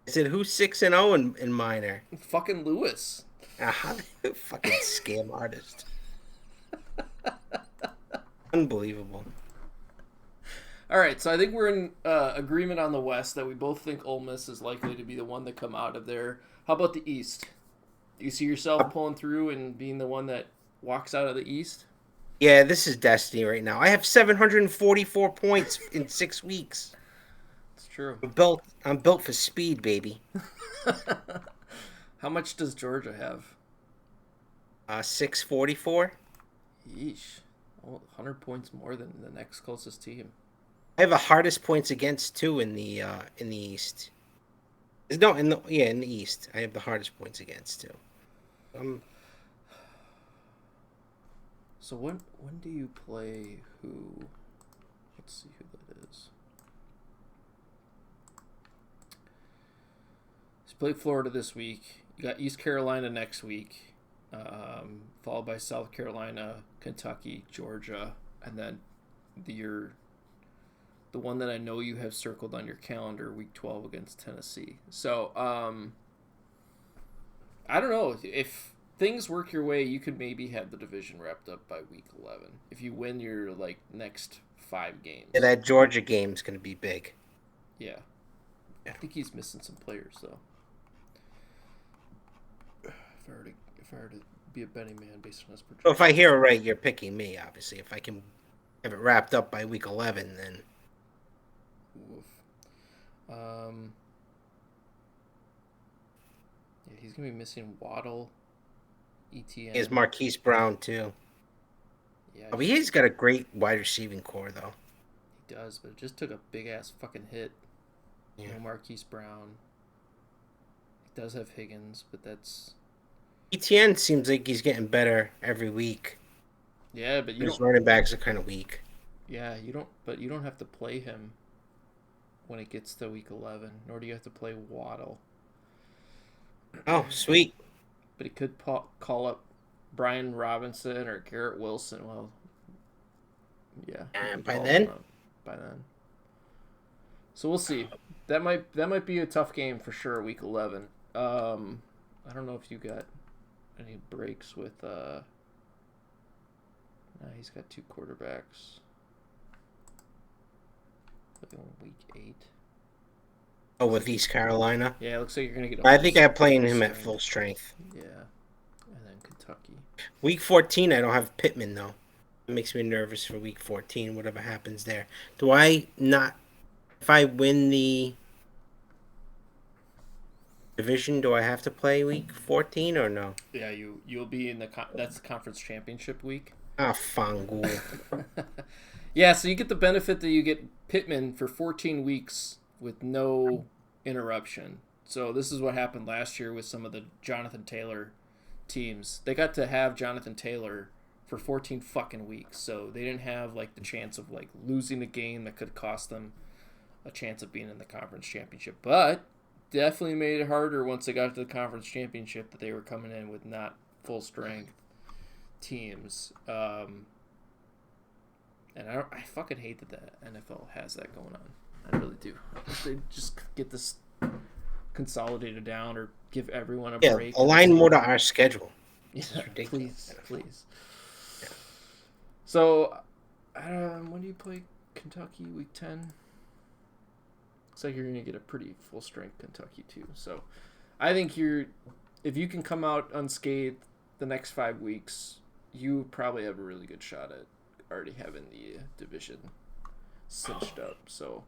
I said who's 6-0 in minor? Fucking Lewis. Fucking scam artist. Unbelievable. All right, so I think we're in agreement on the West that we both think Ole Miss is likely to be the one to come out of there. How about the East? Do you see yourself pulling through and being the one that walks out of the East? Yeah, this is destiny right now. I have 744 points in 6 weeks. It's true. I'm built for speed, baby. How much does Georgia have? 644. Yeesh. Well, 100 points more than the next closest team. I have the hardest points against too in the East. No, in the East, I have the hardest points against too. So when do you play who? Let's see who that is. So you play Florida this week. You got East Carolina next week, followed by South Carolina, Kentucky, Georgia, and then the one that I know you have circled on your calendar, Week 12 against Tennessee. So I don't know if things work your way, you could maybe have the division wrapped up by week 11 if you win your like next 5 games. Yeah, that Georgia game's going to be big. Yeah. I think he's missing some players though. If I were to be a betting man based on his projection. So if I hear it right, you're picking me, obviously. If I can have it wrapped up by week 11, then... Oof. Yeah, he's going to be missing Waddle, ETN. He has Marquise Brown, too. Yeah, Oh, he's got a great wide receiving core, though. He does, but it just took a big-ass fucking hit. Yeah. No Marquise Brown. He does have Higgins, but that's... ETN seems like he's getting better every week. Yeah, but his running backs are kind of weak. Yeah, you don't have to play him when it gets to week 11, nor do you have to play Waddle. Oh, sweet. But he could call up Brian Robinson or Garrett Wilson. Well, yeah. And by then? By then. So we'll see. That might be a tough game for sure, week 11. I don't know if you got any breaks with... Nah, he's got 2 quarterbacks. Looking at week 8. Oh, with East Carolina? Yeah, it looks like you're going to get... I think I'm playing him at full strength. Yeah. And then Kentucky. Week 14, I don't have Pittman, though. It makes me nervous for week 14, whatever happens there. Do I not... If I win the division, do I have to play week 14 or no? Yeah, you'll be in that's the conference championship week. Ah, Fangool. Yeah, so you get the benefit that you get Pittman for 14 weeks with no interruption. So this is what happened last year with some of the Jonathan Taylor teams. They got to have Jonathan Taylor for 14 fucking weeks. So they didn't have like the chance of like losing a game that could cost them a chance of being in the conference championship. But definitely made it harder once they got to the conference championship that they were coming in with not full strength teams. And I fucking hate that the NFL has that going on. I really do. They just get this consolidated down or give everyone a break. Align more to our schedule. Yeah, please. Yeah. So, when do you play Kentucky? Week 10? Looks like you're going to get a pretty full-strength Kentucky, too. So, I think if you can come out unscathed the next 5 weeks, you probably have a really good shot at already having the division cinched up. So,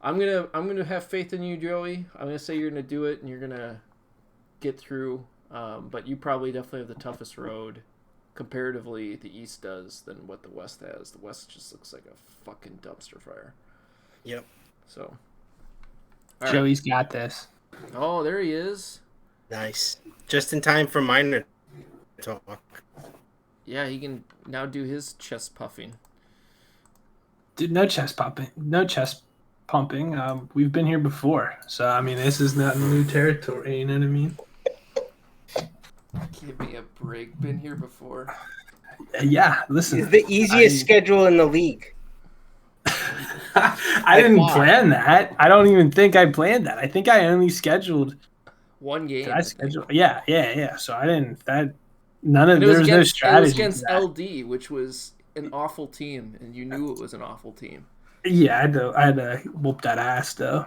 I'm gonna have faith in you, Joey. I'm gonna say you're gonna do it and you're gonna get through. But you probably definitely have the toughest road comparatively. The East does than what the West has. The West just looks like a fucking dumpster fire. Yep. So, Joey's got this. Oh, there he is. Nice. Just in time for minor talk. Yeah, he can now do his chest puffing. Dude, no chest pumping. We've been here before, so I mean, this is not new territory. You know what I mean? Give me a break. Been here before. Yeah, listen. It's the easiest schedule in the league. I didn't plan that. I don't even think I planned that. I think I only scheduled one game. Did I schedule? Yeah. So I didn't. There was no strategy. It was against LD, which was an awful team, and you knew it was an awful team. Yeah, I had to whoop that ass though.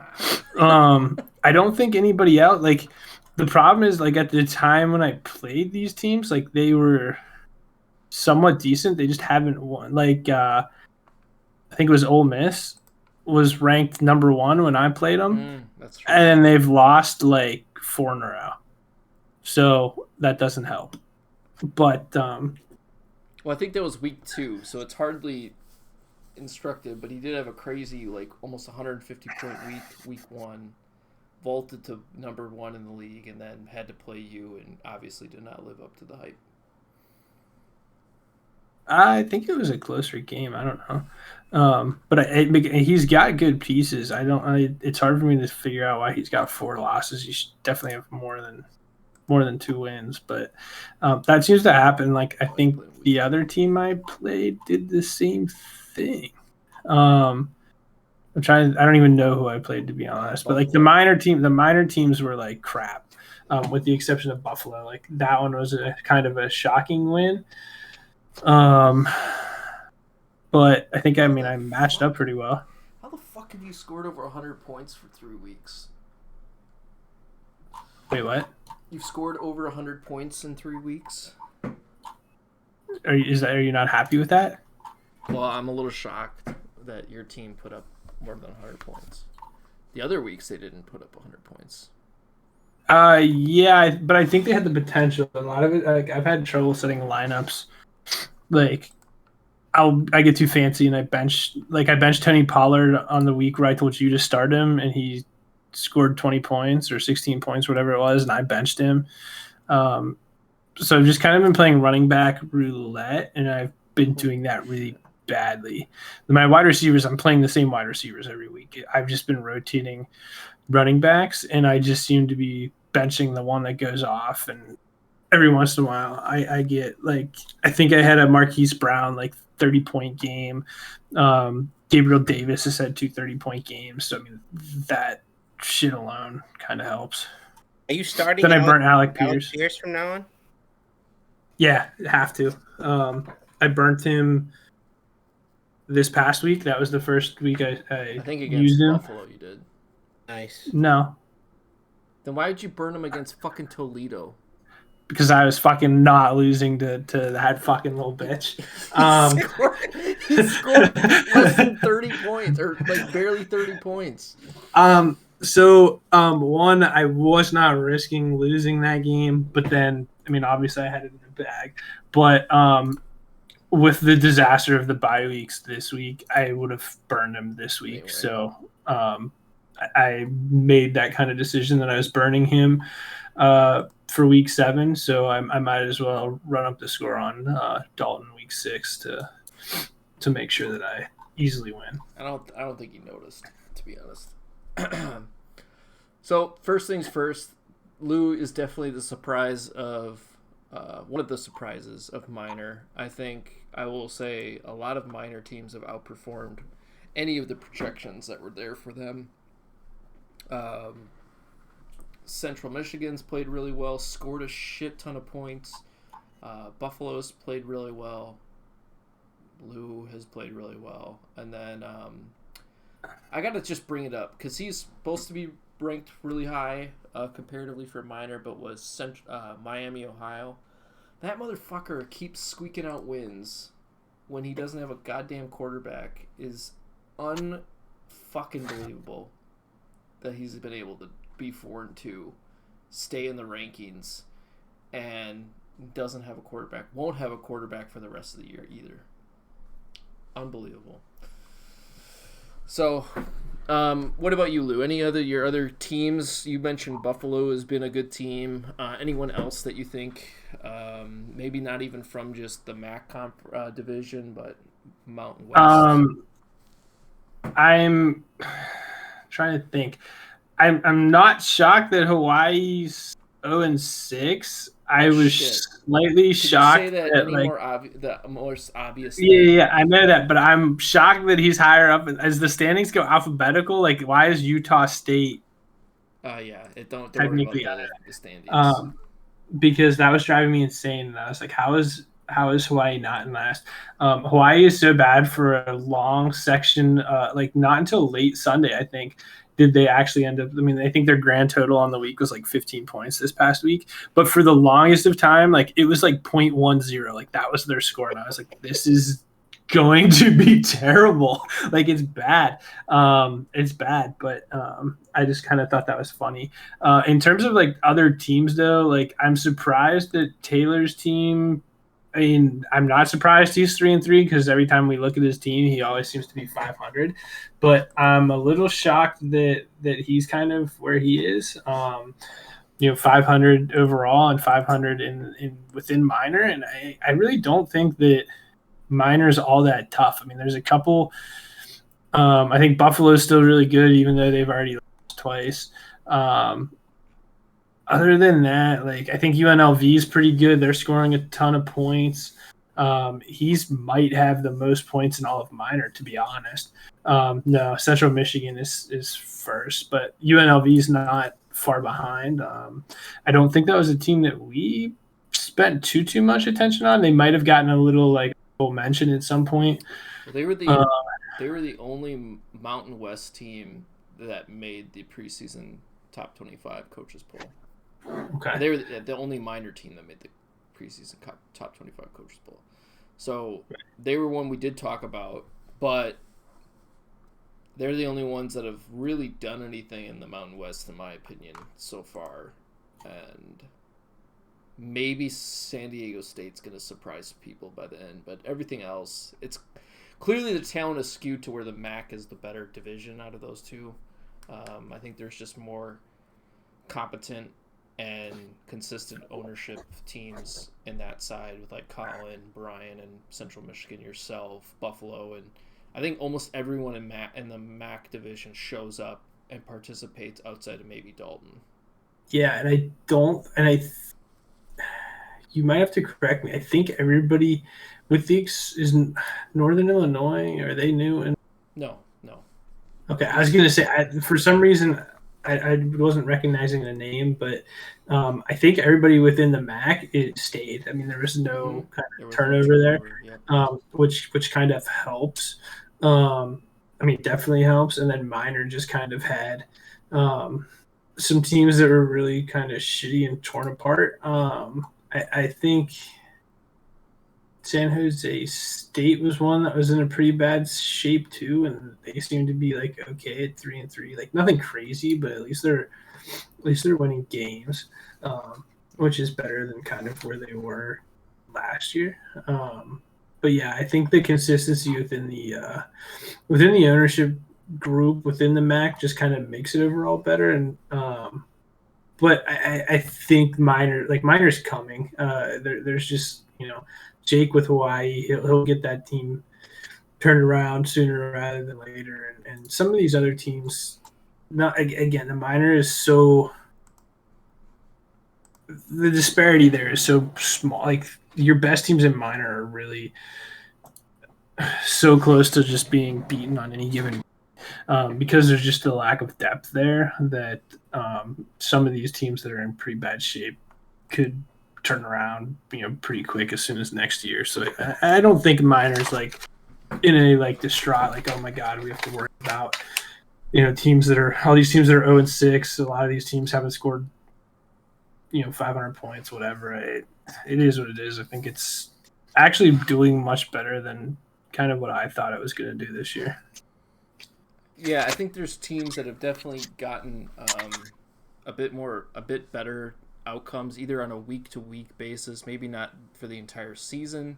I don't think anybody else like. The problem is like at the time when I played these teams, like they were somewhat decent. They just haven't won. Like I think it was Ole Miss was ranked number 1 when I played them, that's true. And they've lost like 4 in a row. So that doesn't help. But well, I think that was week 2, so it's hardly instructive. But he did have a crazy, like almost 150-point week 1, vaulted to number 1 in the league, and then had to play you, and obviously did not live up to the hype. I think it was a closer game. I don't know, but he's got good pieces. It's hard for me to figure out why he's got 4 losses. You should definitely have more than 2 wins, but that seems to happen. Like I think the other team I played did the same thing. I don't even know who I played, to be honest. But like the minor teams were like crap. with the exception of Buffalo. Like that one was a kind of a shocking win. But I think I matched up pretty well. How the fuck have you scored over 100 points for 3 weeks? Wait, what? You've scored over 100 points in 3 weeks? Are you not happy with that? Well, I'm a little shocked that your team put up more than 100 points. The other weeks they didn't put up 100 points. Yeah, but I think they had the potential. A lot of it, like I've had trouble setting lineups. Like, I get too fancy and I benched Tony Pollard on the week where I told you to start him, and he scored 20 points or 16 points, whatever it was, and I benched him. So I've just kind of been playing running back roulette, and I've been doing that really badly. My wide receivers, I'm playing the same wide receivers every week. I've just been rotating running backs, and I just seem to be benching the one that goes off. And every once in a while, I get like, I think I had a Marquise Brown 30-point game. Gabriel Davis has had 2 30-point games. So I mean, that shit alone kind of helps. Are you starting? Then I burnt Alec Pierce from now on. Yeah, have to. I burnt him this past week. That was the first week I think against used him. Buffalo you did. Nice. No. Then why did you burn him against fucking Toledo? Because I was fucking not losing to that fucking little bitch. He scored less than 30 points, or barely 30 points. So one, I was not risking losing that game, but then, I mean, obviously I had it in the bag. But with the disaster of the bye weeks this week, I would have burned him this week. Anyway. So I made that kind of decision that I was burning him for week 7. So I might as well run up the score on Dalton week 6 to make sure that I easily win. I don't think you noticed, to be honest. So first things first, Lou is definitely the surprise of one of the surprises of Minor. I think I will say a lot of Minor teams have outperformed any of the projections that were there for them. Central Michigan's played really well, scored a shit ton of points. Buffalo's played really well. Lou has played really well. And then I got to just bring it up because he's supposed to be ranked really high comparatively for Minor, but was Miami, Ohio. That motherfucker keeps squeaking out wins when he doesn't have a goddamn quarterback. Is unfucking believable that he's been able to be 4-2, stay in the rankings, and doesn't have a quarterback. Won't have a quarterback for the rest of the year either. Unbelievable. So, what about you, Lou? Your other teams? You mentioned Buffalo has been a good team. Anyone else that you think, maybe not even from just the MAC division, but Mountain West? I'm trying to think. I'm not shocked that Hawaii's 0-6. I was slightly shocked. You say that the more obvious thing? Yeah, I know that, but I'm shocked that he's higher up. As the standings go alphabetical, why is Utah State? Yeah, don't worry about the standings. Because that was driving me insane, and I was like, how is Hawaii not in last? Hawaii is so bad for a long section, not until late Sunday, I think. Did they actually end up? I mean, I think their grand total on the week was 15 points this past week. But for the longest of time, it was 0.10. That was their score. And I was like, this is going to be terrible. It's bad. It's bad. But I just kind of thought that was funny. In terms of other teams, though, I'm surprised that Taylor's team. I mean, I'm not surprised he's 3-3 because every time we look at his team, he always seems to be 500. But I'm a little shocked that he's kind of where he is. 500 overall and 500 in within Minor, and I really don't think that Minor's all that tough. I mean, there's a couple. I think Buffalo's still really good, even though they've already lost twice. Other than that, I think UNLV is pretty good. They're scoring a ton of points. He's might have the most points in all of Minor, to be honest. No, Central Michigan is first, but UNLV is not far behind. I don't think that was a team that we spent too much attention on. They might have gotten a little mention at some point. Well, they were the only Mountain West team that made the preseason top 25 coaches poll. Okay. They were the only minor team that made the preseason top 25 coaches poll. So they were one we did talk about, but they're the only ones that have really done anything in the Mountain West, in my opinion, so far. And maybe San Diego State's going to surprise people by the end, but everything else, it's clearly the talent is skewed to where the MAC is the better division out of those two. I think there's just more competent and consistent ownership teams in that side with like Colin, Brian, and Central Michigan, yourself, Buffalo, and I think almost everyone in the MAC division shows up and participates outside of maybe Dalton. Yeah, you might have to correct me. I think everybody with the is Northern Illinois. Are they new? No. Okay, I was gonna say for some reason I wasn't recognizing the name, but I think everybody within the MAC stayed. I mean, there was no kind of turnover there, which kind of helps. I mean, definitely helps. And then minor just kind of had some teams that were really kind of shitty and torn apart. I think San Jose State was one that was in a pretty bad shape too, and they seem to be like okay at 3-3, like nothing crazy, but at least they're winning games, which is better than kind of where they were last year. But yeah, I think the consistency within the ownership group within the MAC just kind of makes it overall better. And but I think minor's coming. There's just Jake with Hawaii, he'll get that team turned around sooner rather than later. And some of these other teams, not again, the minor is so the disparity there is so small. Like your best teams in minor are really so close to just being beaten on any given because there's just a lack of depth there that some of these teams that are in pretty bad shape could turn around pretty quick as soon as next year. So I don't think minors like in a distraught oh my god, we have to worry about teams that are 0-6. A lot of these teams haven't scored 500 points, whatever. It is what it is. I think it's actually doing much better than kind of what I thought it was going to do this year. Yeah, I think there's teams that have definitely gotten a bit better outcomes, either on a week-to-week basis, maybe not for the entire season,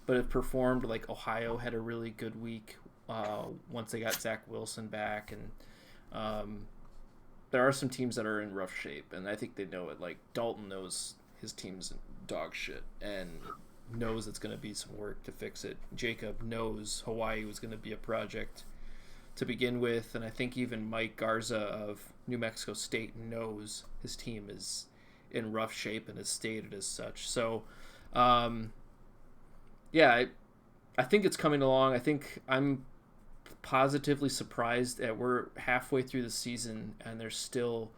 but have performed. Like Ohio had a really good week once they got Zach Wilson back, and there are some teams that are in rough shape, and I think they know it. Like Dalton knows his team's dog shit and knows it's going to be some work to fix it. Jacob knows Hawaii was going to be a project to begin with, and I think even Mike Garza of New Mexico State knows his team is in rough shape and has stated as such. So, yeah, I think it's coming along. I think I'm positively surprised that we're halfway through the season and there's still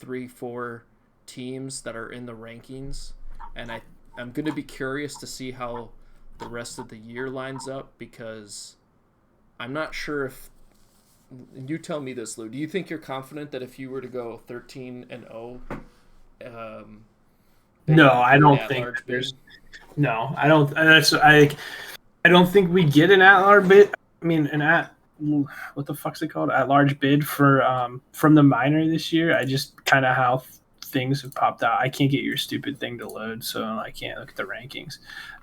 3-4 teams that are in the rankings, and I'm going to be curious to see how the rest of the year lines up, because I'm not sure if you tell me this, Lou. Do you think you're confident that if you were to go 13-0, no, I don't think there's. No, I don't. I don't think we get an at-large bid. I mean, what the fuck's it called? At-large bid for from the minor this year. I just kind of how things have popped out. I can't get your stupid thing to load, so I can't look at the rankings.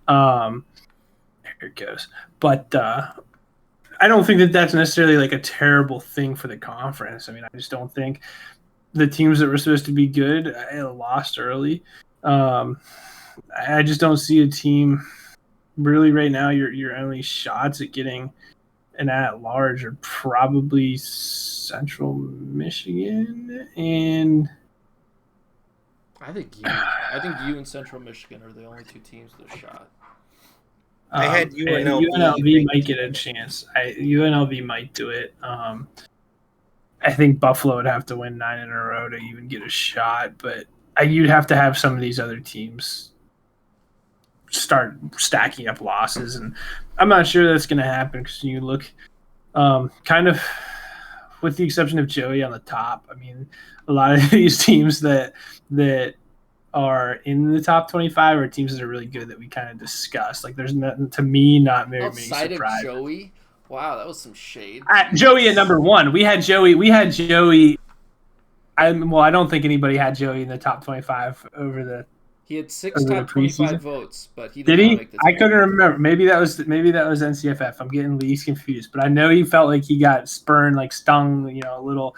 Here it goes. But I don't think that that's necessarily a terrible thing for the conference. I mean, I just don't think the teams that were supposed to be good lost early. I just don't see a team really right now. Your only shots at getting an at-large are probably Central Michigan and I think you and Central Michigan are the only two teams with a shot. I had UNLV. UNLV might get a chance. UNLV might do it. I think Buffalo would have to win 9 in a row to even get a shot, but you'd have to have some of these other teams start stacking up losses, and I'm not sure that's going to happen because you look kind of, with the exception of Joey on the top, I mean, a lot of these teams that are in the top 25 are teams that are really good that we kind of discussed. Like, there's nothing, to me, not very many Outside of surprises. Joey, wow, that was some shade. Joey at number 1. We had Joey. I don't think anybody had Joey in the top 25 over the. He had 6 over the top 25 preseason. votes, but he Did did not he? make the I top couldn't 25. remember. Maybe that was NCFF. I'm getting least confused, but I know he felt like he got spurned, like stung, a little,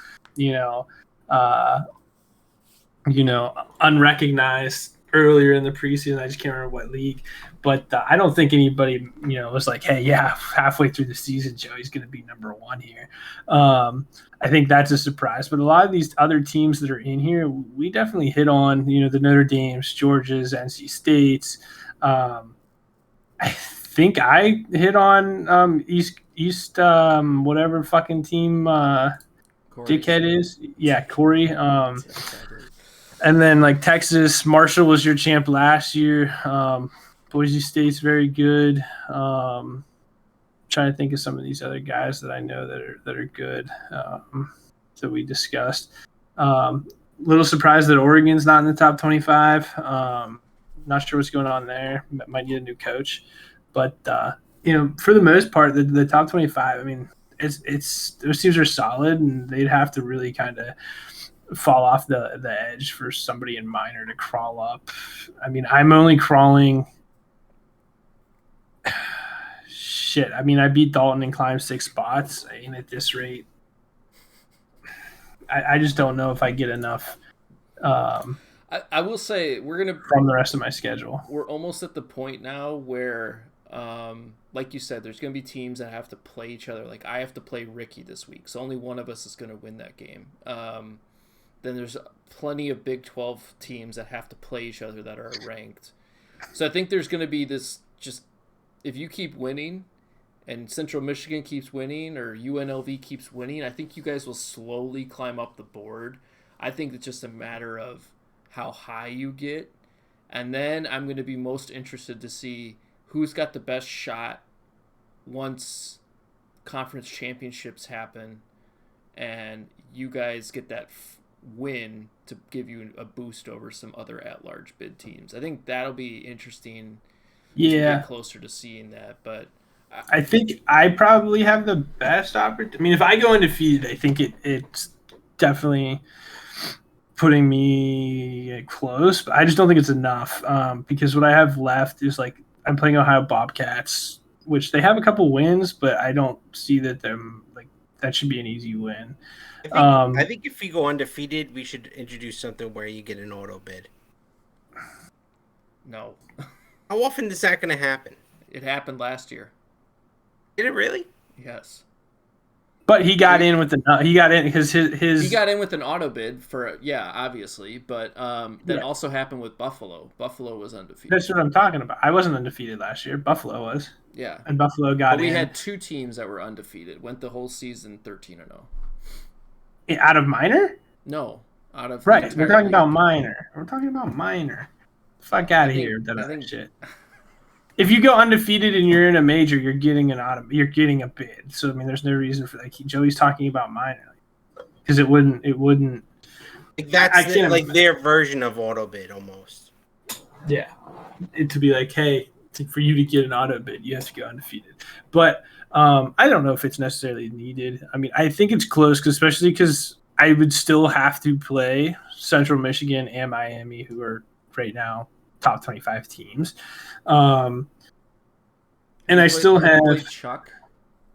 unrecognized earlier in the preseason. I just can't remember what league, but I don't think anybody, was like, hey, yeah, halfway through the season, Joey's going to be number 1 here. I think that's a surprise, but a lot of these other teams that are in here, we definitely hit on, the Notre Dames, Georgias, NC States. I think I hit on East whatever fucking team Corey. dickhead is. Yeah, Corey. And then like Texas, Marshall was your champ last year. Boise State's very good. Trying to think of some of these other guys that I know that are good that we discussed. Little surprised that Oregon's not in the top 25. Not sure what's going on there. Might need a new coach, but for the most part, the top 25. I mean, it's those teams are solid, and they'd have to really kind of fall off the edge for somebody in minor to crawl up. I mean, I'm only crawling. Shit. I mean, I beat Dalton and climbed 6 spots. I mean, at this rate, I just don't know if I get enough. I will say from the rest of my schedule. We're almost at the point now where, like you said, there's going to be teams that have to play each other. Like I have to play Ricky this week, so only one of us is going to win that game. Then there's plenty of Big 12 teams that have to play each other that are ranked. So I think there's going to be this just if you keep winning and Central Michigan keeps winning or UNLV keeps winning, I think you guys will slowly climb up the board. I think it's just a matter of how high you get. And then I'm going to be most interested to see who's got the best shot once conference championships happen and you guys get that win to give you a boost over some other at-large bid teams. I think that'll be interesting. To get closer to seeing that, but I think I probably have the best opportunity. I mean, if I go undefeated, I think it's definitely putting me close, but I just don't think it's enough because what I have left is like I'm playing Ohio Bobcats, which they have a couple wins, but I don't see that that should be an easy win. I think if you go undefeated, we should introduce something where you get an auto bid. No. How often is that going to happen? It happened last year. Did it really? Yes. But he got in with he got in because his he got in with an auto bid for obviously, but that also happened with Buffalo. Buffalo was undefeated. That's what I'm talking about. I wasn't undefeated last year. Buffalo was. Yeah. And Buffalo got in. We had 2 teams that were undefeated. Went the whole season 13-0. Out of minor? No, out of right. We're talking about minor. Fuck out of here with that shit. If you go undefeated and you're in a major, you're getting a bid. So I mean, there's no reason for that. Joey's talking about minor because it wouldn't. Like that's their version of auto bid almost. Yeah, to be like, hey, for you to get an auto bid, you have to go undefeated. But I don't know if it's necessarily needed. I mean, I think it's close, especially because I would still have to play Central Michigan and Miami, who are right now top 25 teams. And I still have Chuck.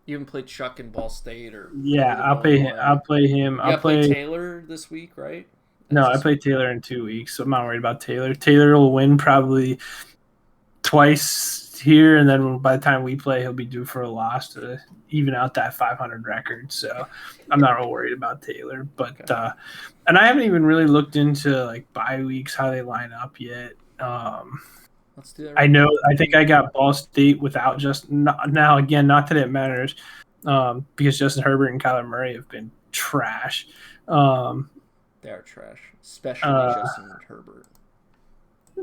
You haven't played Chuck in Ball State or I'll play him. I'll play Taylor this week, right? No, I play Taylor in 2 weeks, so I'm not worried about Taylor. Taylor will win probably twice here, and then by the time we play, he'll be due for a loss to even out that 500 record. So I'm not real worried about Taylor. But and I haven't even really looked into like bye weeks, how they line up yet. Let's do that. I think I got Ball State without now again, not that it matters, because Justin Herbert and Kyler Murray have been trash. They are trash, especially Justin Herbert.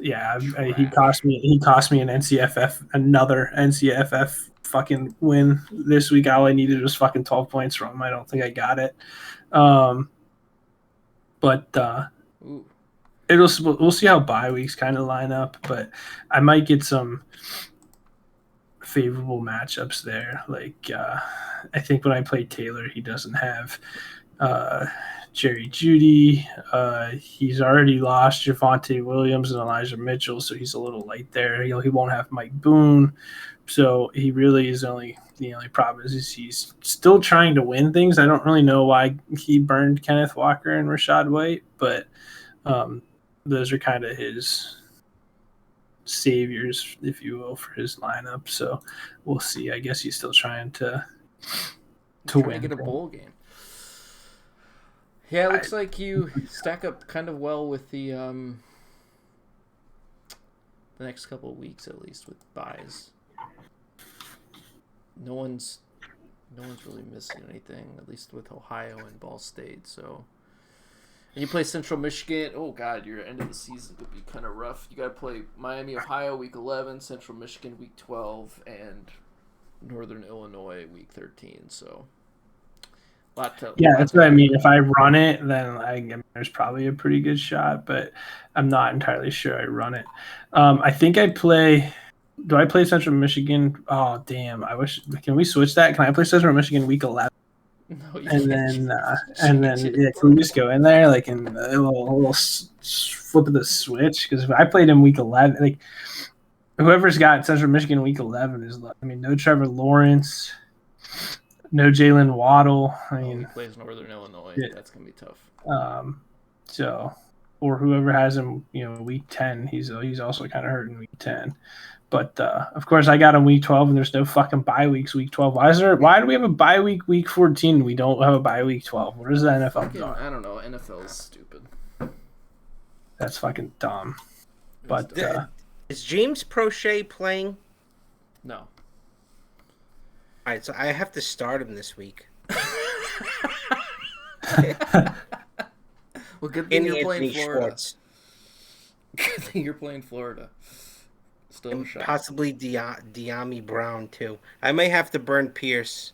Yeah, he Trash. cost me another NCFF fucking win this week. All I needed was fucking 12 points from him. I don't think I got it. But Ooh. we'll see how bye weeks kind of line up, but I might get some favorable matchups there. Like I think when I play Taylor, he doesn't have Jerry Jeudy. He's already lost Javonte Williams and Elijah Mitchell, so he's a little light there. He won't have Mike Boone, so he really is the only problem is he's still trying to win things. I don't really know why he burned Kenneth Walker and Rashad White, but those are kind of his saviors, if you will, for his lineup. So we'll see. I guess he's still trying to win. Get a bowl game. Yeah, it looks like you stack up kind of well with the next couple of weeks, at least, with buys. No one's really missing anything, at least with Ohio and Ball State. So, and you play Central Michigan. Oh God, your end of the season could be kind of rough. You got to play Miami, Ohio, week 11, Central Michigan, week 12, and Northern Illinois, week 13. So. That's what I mean. If I run it, then there's probably a pretty good shot, but I'm not entirely sure I run it. I think I play. Do I play Central Michigan? Oh damn! I wish. Can we switch that? Can I play Central Michigan week 11? No, and then can we just go in there like in a little flip of the switch? Because if I played in week 11, like whoever's got Central Michigan week 11 is. I mean, no Trevor Lawrence. No Jalen Waddle. I mean, he plays Northern Illinois. That's gonna be tough. So, or whoever has him, week 10, he's also kind of hurt in week 10. But of course, I got him week 12, and there's no fucking bye weeks week 12. Why do we have a bye week 14? And we don't have a bye week 12. Where is the NFL going? I don't know. NFL is stupid. That's fucking dumb. But is James Prochet playing? No. All right, so I have to start him this week. Well, good thing you're playing Florida. Schwartz. Good thing you're playing Florida. Still a shot. Possibly De'Ami Brown too. I may have to burn Pierce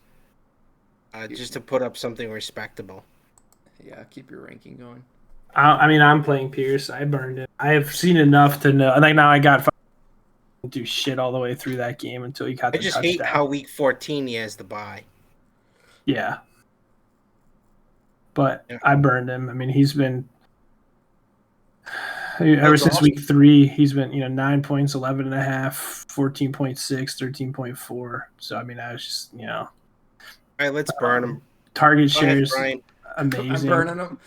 just to put up something respectable. Yeah, keep your ranking going. I'm playing Pierce. I burned it. I have seen enough to know. Like now, I got. Do shit all the way through that game until he got the touchdown. I just hate how week 14 he has the bye. Yeah. But yeah. I burned him. I mean, he's been ever since week 3, he's been, 9 points, 11.5, 14.6, 13.4. So I mean, I was just, All right, let's burn him. Target shares amazing. I'm burning him.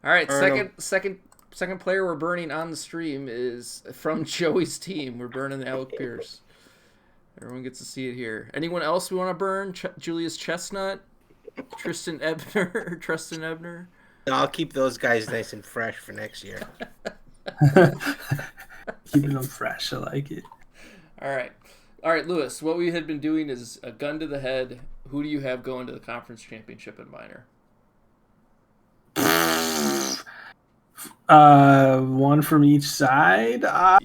All right, second player we're burning on the stream is from Joey's team. We're burning Alec Pierce. Everyone gets to see it here. Anyone else we want to burn? Julius Chestnut? Tristan Ebner? No, I'll keep those guys nice and fresh for next year. Keeping them fresh. I like it. All right, Lewis, what we had been doing is a gun to the head. Who do you have going to the conference championship in minor? One from each side. I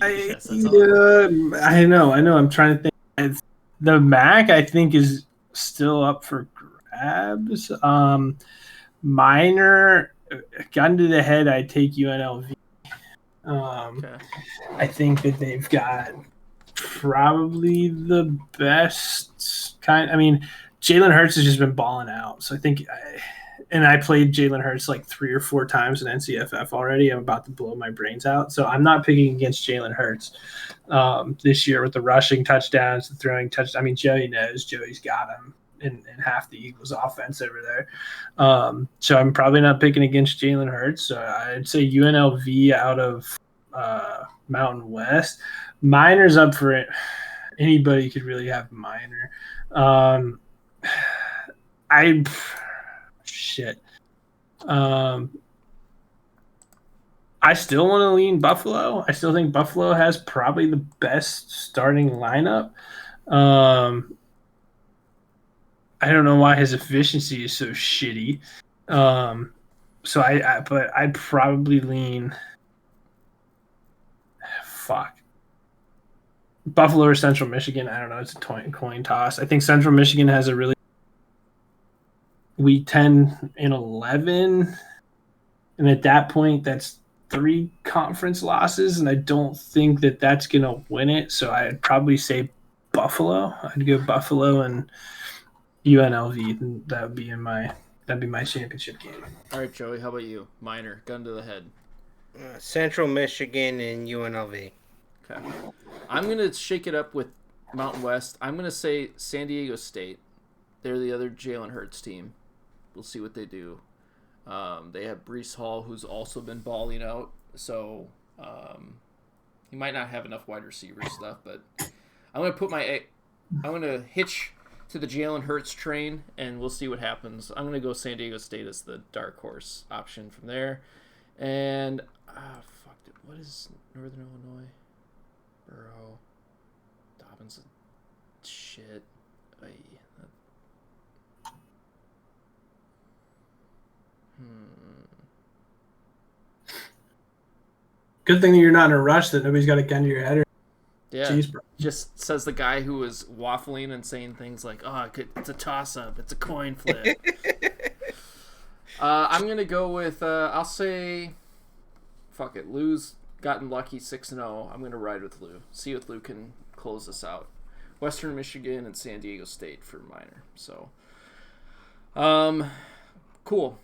know. I'm trying to think. The MAC, I think, is still up for grabs. Minor, gun to the head, I take UNLV. Okay. I think that they've got probably the best kind. I mean, Jalen Hurts has just been balling out. So I think I played Jalen Hurts like 3 or 4 times in NCFF already. I'm about to blow my brains out. So I'm not picking against Jalen Hurts this year with the rushing touchdowns, the throwing touchdowns. I mean, Joey knows. Joey's got him in half the Eagles offense over there. So I'm probably not picking against Jalen Hurts. So I'd say UNLV out of Mountain West. Minor's up for it. Anybody could really have Minor. Shit. I still want to lean Buffalo. I still think Buffalo has probably the best starting lineup. I don't know why his efficiency is so shitty. So but I'd probably lean. Fuck. Buffalo or Central Michigan. I don't know. It's a coin toss. I think Central Michigan has a really week 10 and 11. And at that point, that's 3 conference losses. And I don't think that that's going to win it. So I'd probably say Buffalo. I'd go Buffalo and UNLV. That'd be my championship game. All right, Joey, how about you? Minor, gun to the head. Central Michigan and UNLV. Okay. I'm going to shake it up with Mountain West. I'm going to say San Diego State. They're the other Jalen Hurts team. We'll see what they do. They have Breece Hall, who's also been balling out. So he might not have enough wide receiver stuff, but I'm going to hitch to the Jalen Hurts train, and we'll see what happens. I'm going to go San Diego State as the dark horse option from there. And, what is Northern Illinois? Burrow. Dobbins. Shit. Good thing that you're not in a rush, that nobody's got a gun to your head. Yeah, Jeez, bro. just says the guy who was waffling and saying things like, it's a toss-up, it's a coin flip. I'm going to go with, I'll say, fuck it, Lou's gotten lucky 6-0. I'm going to ride with Lou. See if Lou can close this out. Western Michigan and San Diego State for minor. So, cool.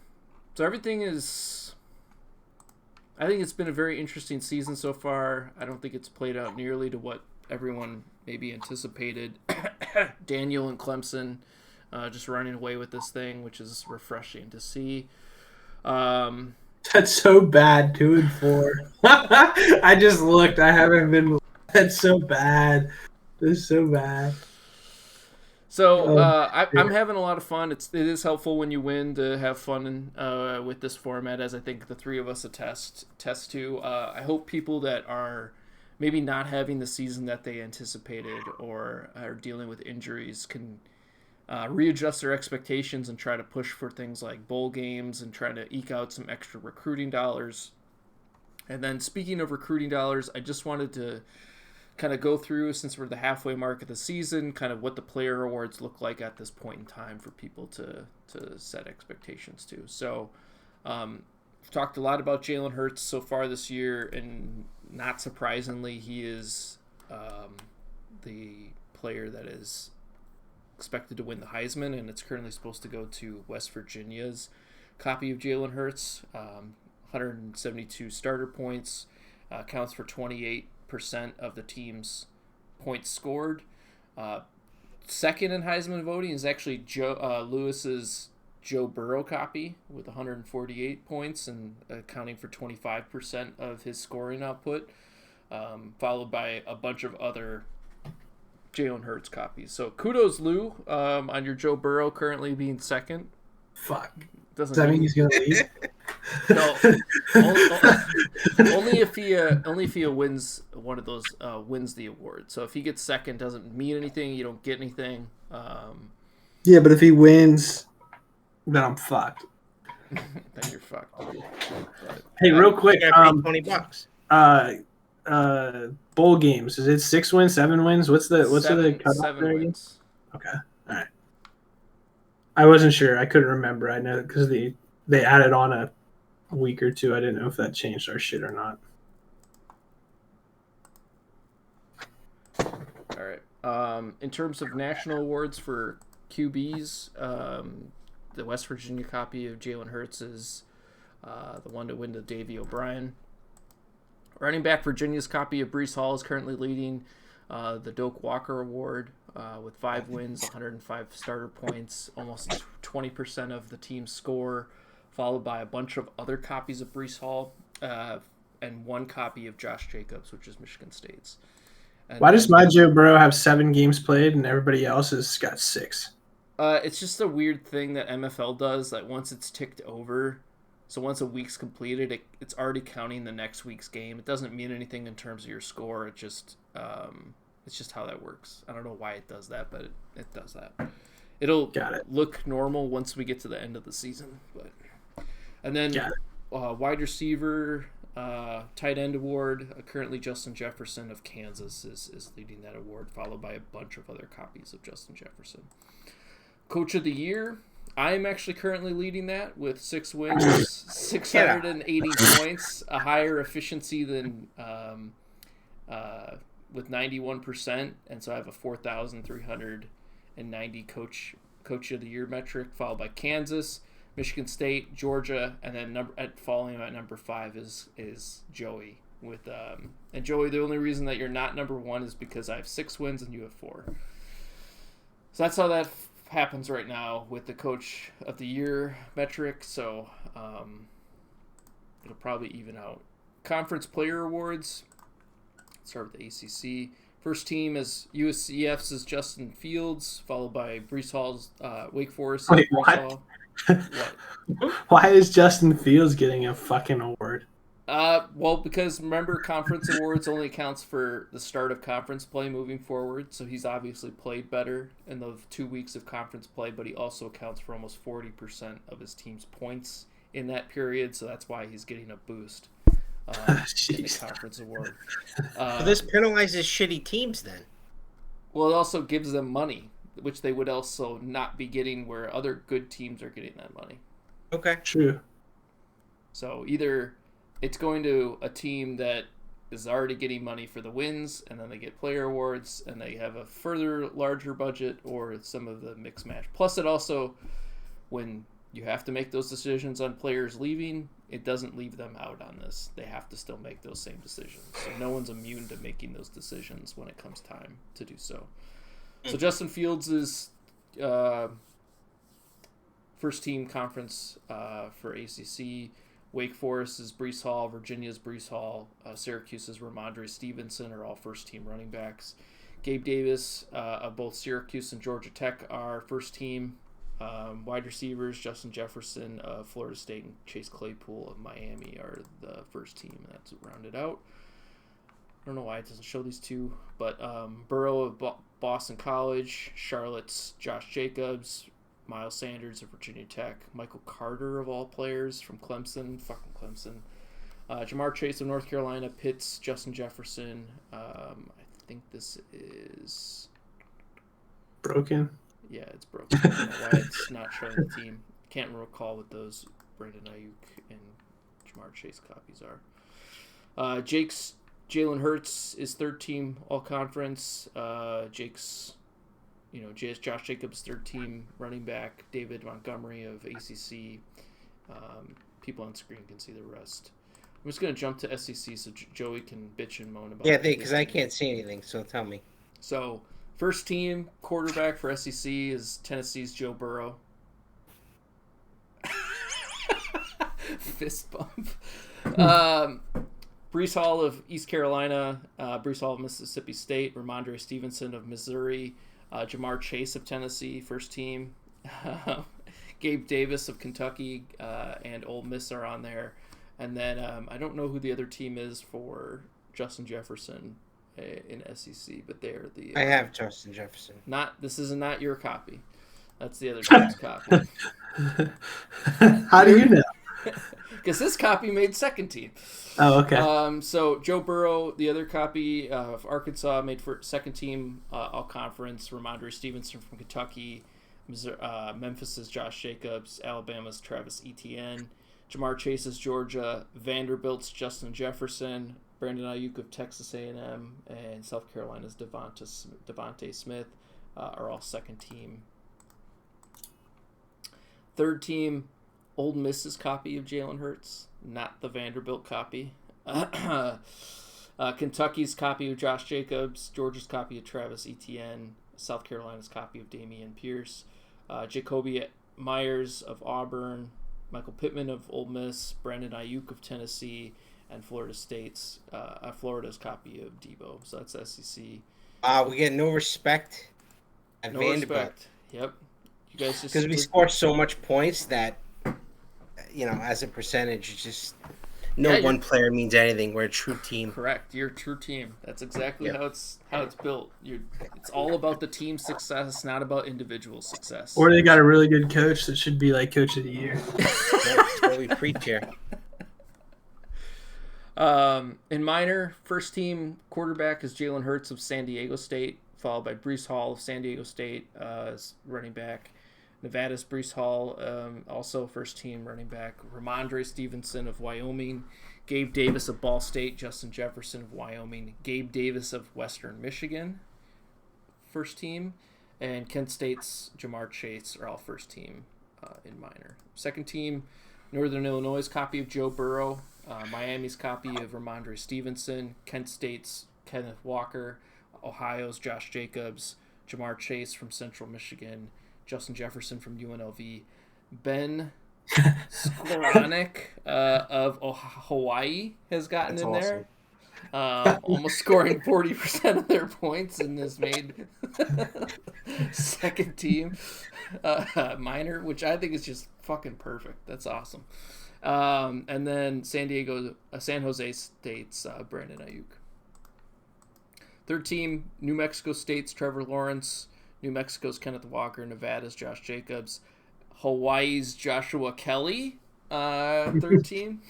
So everything is, I think it's been a very interesting season so far. I don't think it's played out nearly to what everyone maybe anticipated. Daniel and Clemson just running away with this thing, which is refreshing to see. That's so bad, 2-4. I just looked. I haven't been. That's so bad. It's so bad. So I'm having a lot of fun. It is helpful when you win to have fun with this format, as I think the three of us attest to. I hope people that are maybe not having the season that they anticipated or are dealing with injuries can readjust their expectations and try to push for things like bowl games and try to eke out some extra recruiting dollars. And then speaking of recruiting dollars, I just wanted to kind of go through, since we're the halfway mark of the season, kind of what the player awards look like at this point in time for people to set expectations to. So we've talked a lot about Jalen Hurts so far this year, and not surprisingly, he is the player that is expected to win the Heisman, and it's currently supposed to go to West Virginia's copy of Jalen Hurts. 172 starter points, counts for 28% of the team's points scored. Second in Heisman voting is actually Lewis's Joe Burrow copy with 148 points and accounting for 25% of his scoring output, followed by a bunch of other Jalen Hurts copies. So kudos, Lou, on your Joe Burrow currently being second. Fuck. Does that mean he's going to leave? No, only if he wins one of those, wins the award. So if he gets second, doesn't mean anything. You don't get anything. Yeah, but if he wins, then I'm fucked. Then you're fucked. But, hey, real quick, $20. Bowl games. Is it 6 wins, 7 wins? What's the cutoff 7 there? wins. Okay, all right. I wasn't sure. I couldn't remember. I know because they added on a week or two. I didn't know if that changed our shit or not. All right. In terms of national awards for QBs, the West Virginia copy of Jalen Hurts is the one to win the Davey O'Brien. Running back Virginia's copy of Breece Hall is currently leading the Doak Walker Award with 5 wins, 105 starter points, almost 20% of the team's score, followed by a bunch of other copies of Breece Hall and 1 copy of Josh Jacobs, which is Michigan State's. And why does my Joe Burrow have 7 games played and everybody else has got 6? It's just a weird thing that MFL does, that once it's ticked over, so once a week's completed, it's already counting the next week's game. It doesn't mean anything in terms of your score. It's just how that works. I don't know why it does that, but it does that. It'll look normal once we get to the end of the season. But And then Got wide receiver, tight end award. Currently, Justin Jefferson of Kansas is leading that award, followed by a bunch of other copies of Justin Jefferson. Coach of the year. I am actually currently leading that with 6 wins, 680 points, a higher efficiency than with 91%, and so I have a 4,390 coach of the year metric, followed by Kansas, Michigan State, Georgia, and then following at number 5 is Joey. And Joey, the only reason that you're not number 1 is because I have 6 wins and you have 4. So that's how that happens right now with the coach of the year metric. So it'll probably even out. Conference player awards. Let's start with the ACC. First team is USCF's is Justin Fields, followed by Breece Hall's Wake Forest. Wait, Breece what? Hall. What? Why is Justin Fields getting a fucking award? Well, because remember, conference awards only counts for the start of conference play moving forward. So he's obviously played better in the 2 weeks of conference play, but he also accounts for almost 40% of his team's points in that period. So that's why he's getting a boost in the conference award. So this penalizes shitty teams then. Well, it also gives them money, which they would also not be getting where other good teams are getting that money. Okay. True. So either it's going to a team that is already getting money for the wins, and then they get player awards, and they have a further larger budget, or some of the mix match. Plus, it also, when you have to make those decisions on players leaving, it doesn't leave them out on this. They have to still make those same decisions. So no one's immune to making those decisions when it comes time to do so. So Justin Fields is first team conference for ACC. Wake Forest is Breece Hall, Virginia's Breece Hall, Syracuse's Ramondre Stevenson are all first-team running backs. Gabe Davis of both Syracuse and Georgia Tech are first-team. Wide receivers, Justin Jefferson of Florida State and Chase Claypool of Miami are the first team. That's rounded out. I don't know why it doesn't show these two, but Burrow of Boston College, Charlotte's Josh Jacobs, Miles Sanders of Virginia Tech, Michael Carter of all players from Clemson, fucking Clemson, Jamar Chase of North Carolina, Pitts, Justin Jefferson. I think this is broken. Yeah, it's broken. I don't know why it's not showing the team. Can't recall what those Brandon Ayuk and Jamar Chase copies are. Jalen Hurts is third team all conference. Josh Jacobs, third team running back. David Montgomery of ACC. People on screen can see the rest. I'm just going to jump to SEC so Joey can bitch and moan about it. Yeah, because I can't see anything, so tell me. So, first team quarterback for SEC is Tennessee's Joe Burrow. Fist bump. Breece Hall of East Carolina, Breece Hall of Mississippi State, Ramondre Stevenson of Missouri, Jamar Chase of Tennessee, first team. Gabe Davis of Kentucky and Ole Miss are on there. And then I don't know who the other team is for Justin Jefferson in SEC, but they're the... I have Justin Jefferson. This is not your copy. That's the other team's copy. How do you know? Because this copy made second team. Oh, okay. So Joe Burrow, the other copy of Arkansas, made for second team all conference. Ramondre Stevenson from Kentucky, Memphis's Josh Jacobs, Alabama's Travis Etienne, Jamar Chase's Georgia, Vanderbilt's Justin Jefferson, Brandon Ayuk of Texas A&M, and South Carolina's Devontae Smith are all second team. Third team, Ole Miss's copy of Jalen Hurts, not the Vanderbilt copy. Kentucky's copy of Josh Jacobs, Georgia's copy of Travis Etienne, South Carolina's copy of Dameon Pierce, Jacoby Myers of Auburn, Michael Pittman of Ole Miss, Brandon Ayuk of Tennessee, and Florida's copy of Debo. So that's SEC. We get no respect at Vanderbilt. Respect. Yep. You guys just because we score so much points that, as a percentage, it's just no Yeah, one player means anything. We're a true team. correct. You're a true team. That's exactly Yep. how it's built. It's all about the team success, not about individual success. Or they got a really good coach that should be like coach of the year. That's what we preach here. In minor, first team quarterback is Jalen Hurts of San Diego State, followed by Brees Hall of San Diego State as running back. Nevada's Brees Hall, also first team running back. Ramondre Stevenson of Wyoming. Gabe Davis of Ball State. Justin Jefferson of Wyoming. Gabe Davis of Western Michigan, first team. And Kent State's Jamar Chase are all first team in minor. Second team, Northern Illinois' copy of Joe Burrow. Miami's copy of Ramondre Stevenson. Kent State's Kenneth Walker. Ohio's Josh Jacobs. Jamar Chase from Central Michigan. Justin Jefferson from UNLV. Ben Skowronek of Hawaii has gotten That's in awesome. there. Almost scoring 40% of their points and has made second team minor, which I think is just fucking perfect. That's awesome. And then San Jose State's Brandon Ayuk. Third team, New Mexico State's Trevor Lawrence. New Mexico's Kenneth Walker. Nevada's Josh Jacobs. Hawaii's Joshua Kelly, third team.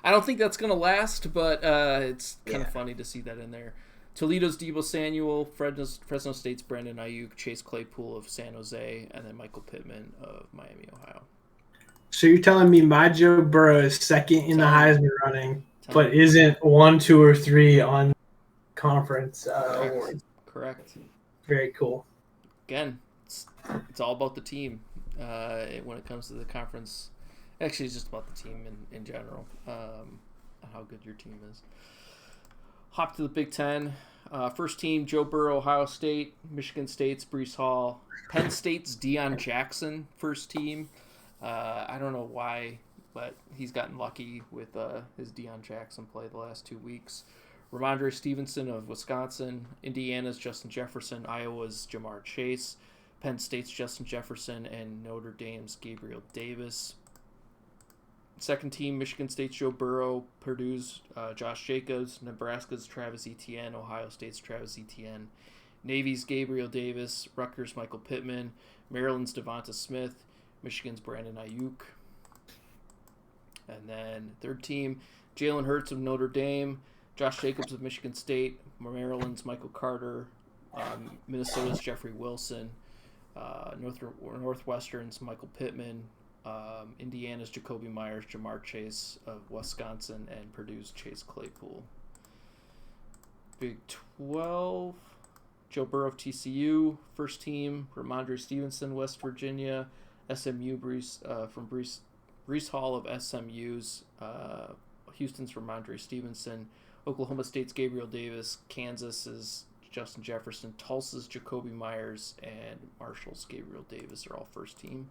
I don't think that's going to last, but it's kind of funny to see that in there. Toledo's Deebo Samuel, Fresno State's Brandon Ayuk, Chase Claypool of San Jose, and then Michael Pittman of Miami, Ohio. So you're telling me my Joe Burrow is second in the Heisman running, but isn't 1, 2, or 3 on conference awards? Correct. Very cool. Again, it's all about the team when it comes to the conference. Actually, it's just about the team in general, how good your team is. Hop to the Big Ten. First team, Joe Burrow, Ohio State. Michigan State's Brees Hall. Penn State's Deion Jackson, first team. I don't know why, but he's gotten lucky with his Deion Jackson play the last 2 weeks. Ramondre Stevenson of Wisconsin. Indiana's Justin Jefferson. Iowa's Jamar Chase. Penn State's Justin Jefferson. And Notre Dame's Gabriel Davis. Second team, Michigan State's Joe Burrow. Purdue's Josh Jacobs. Nebraska's Travis Etienne. Ohio State's Travis Etienne. Navy's Gabriel Davis. Rutgers' Michael Pittman. Maryland's Devonta Smith. Michigan's Brandon Ayuk. And then third team, Jalen Hurts of Notre Dame. Josh Jacobs of Michigan State. Maryland's Michael Carter. Minnesota's Jeffrey Wilson. Northwestern's Michael Pittman. Indiana's Jacoby Myers. Jamar Chase of Wisconsin. And Purdue's Chase Claypool. Big 12, Joe Burrow of TCU. First team, Ramondre Stevenson, West Virginia. SMU, Brees Hall of SMU's. Houston's Ramondre Stevenson. Oklahoma State's Gabriel Davis. Kansas's Justin Jefferson. Tulsa's Jacoby Myers. And Marshall's Gabriel Davis are all first team.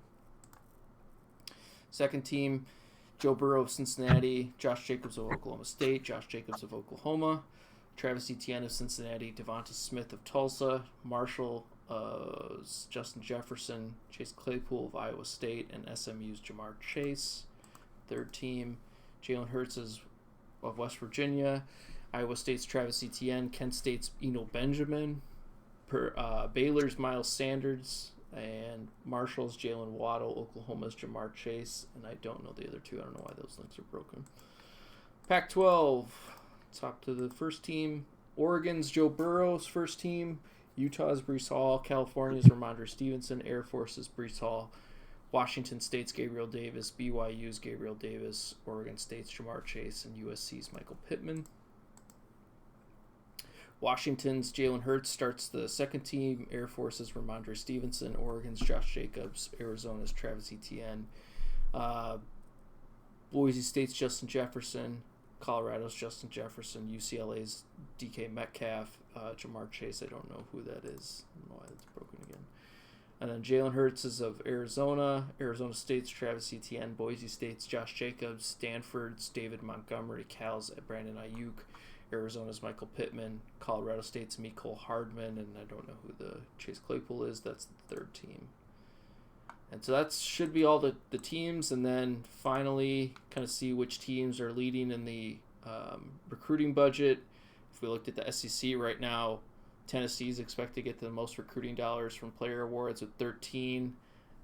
Second team, Joe Burrow of Cincinnati. Josh Jacobs of Oklahoma State. Josh Jacobs of Oklahoma. Travis Etienne of Cincinnati. Devonta Smith of Tulsa. Marshall Justin Jefferson. Chase Claypool of Iowa State. And SMU's Jamar Chase. Third team, Jalen Hurts of West Virginia. Iowa State's Travis Etienne. Kent State's Eno Benjamin. Baylor's Miles Sanders. And Marshall's Jalen Waddle. Oklahoma's Jamar Chase. And I don't know the other two. I don't know why those links are broken. Pac-12. Top to the first team. Oregon's Joe Burrow's first team. Utah's Brees Hall. California's Ramondre Stevenson. Air Force's Brees Hall. Washington State's Gabriel Davis. BYU's Gabriel Davis. Oregon State's Jamar Chase. And USC's Michael Pittman. Washington's Jalen Hurts starts the second team. Air Force's Ramondre Stevenson. Oregon's Josh Jacobs. Arizona's Travis Etienne. Boise State's Justin Jefferson. Colorado's Justin Jefferson. UCLA's DK Metcalf. Jamar Chase, I don't know who that is. I don't know why that's broken again. And then Jalen Hurts is of Arizona. Arizona State's Travis Etienne. Boise State's Josh Jacobs. Stanford's David Montgomery. Cal's Brandon Ayuk. Arizona's Michael Pittman. Colorado State's Mecole Hardman. And I don't know who the Chase Claypool is. That's the third team. And so that should be all the teams, and then finally kind of see which teams are leading in the recruiting budget. If we looked at the SEC right now, Tennessee's expected to get the most recruiting dollars from player awards with 13.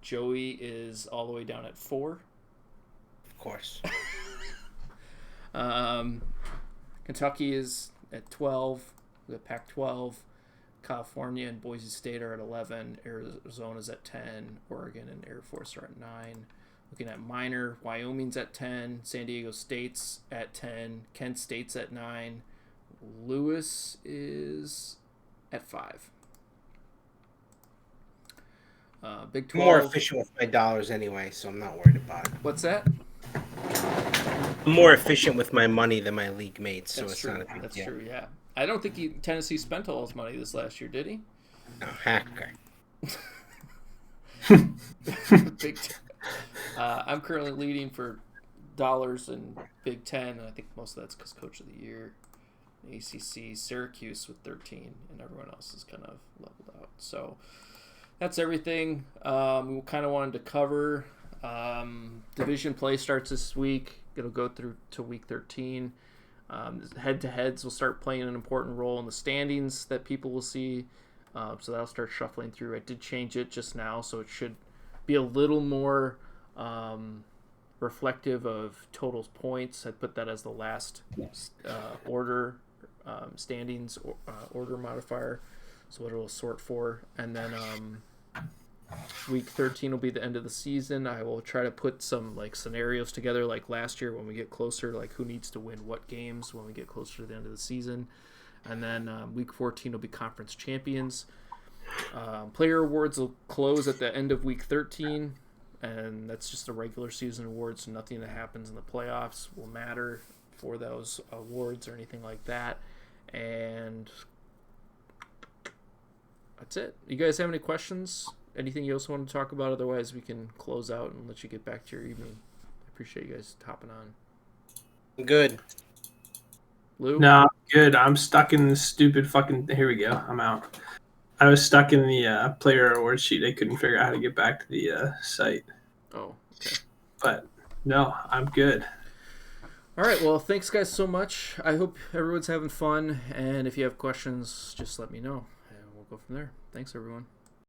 Joey is all the way down at 4. Of course. Kentucky is at 12. The Pac-12. California and Boise State are at 11. Arizona's at 10. Oregon and Air Force are at 9. Looking at minor, Wyoming's at 10. San Diego State's at 10. Kent State's at 9. Lewis is at 5. Big 12. I'm more efficient with my dollars anyway, so I'm not worried about it. What's that? I'm more efficient with my money than my league mates, so That's it's true. not a big That's deal. true, yeah. I don't think Tennessee spent all his money this last year, did he? No, hacker. Big I'm currently leading for dollars in Big Ten, and I think most of that's because Coach of the Year. ACC, Syracuse with 13, and everyone else is kind of leveled out. So that's everything we kind of wanted to cover. Division play starts this week. It'll go through to week 13. Head-to-heads will start playing an important role in the standings that people will see. So that'll start shuffling through. I did change it just now, so it should be a little more reflective of totals points. I put that as the last order standings order modifier, so what it'll sort for. And then week 13 will be the end of the season. I will try to put some like scenarios together like last year when we get closer, like who needs to win what games when we get closer to the end of the season. And then week 14 will be conference champions. Player awards will close at the end of week 13, and that's just a regular season award, so nothing that happens in the playoffs will matter for those awards or anything like that. And that's it. You guys have any questions? Anything you also want to talk about? Otherwise, we can close out and let you get back to your evening. I appreciate you guys hopping on. Good. Lou? No, I'm good. I'm stuck in this stupid fucking. Here we go. I'm out. I was stuck in the player award sheet. I couldn't figure out how to get back to the site. Oh, okay. But no, I'm good. All right, well, thanks, guys, so much. I hope everyone's having fun, and if you have questions, just let me know, and we'll go from there. Thanks, everyone.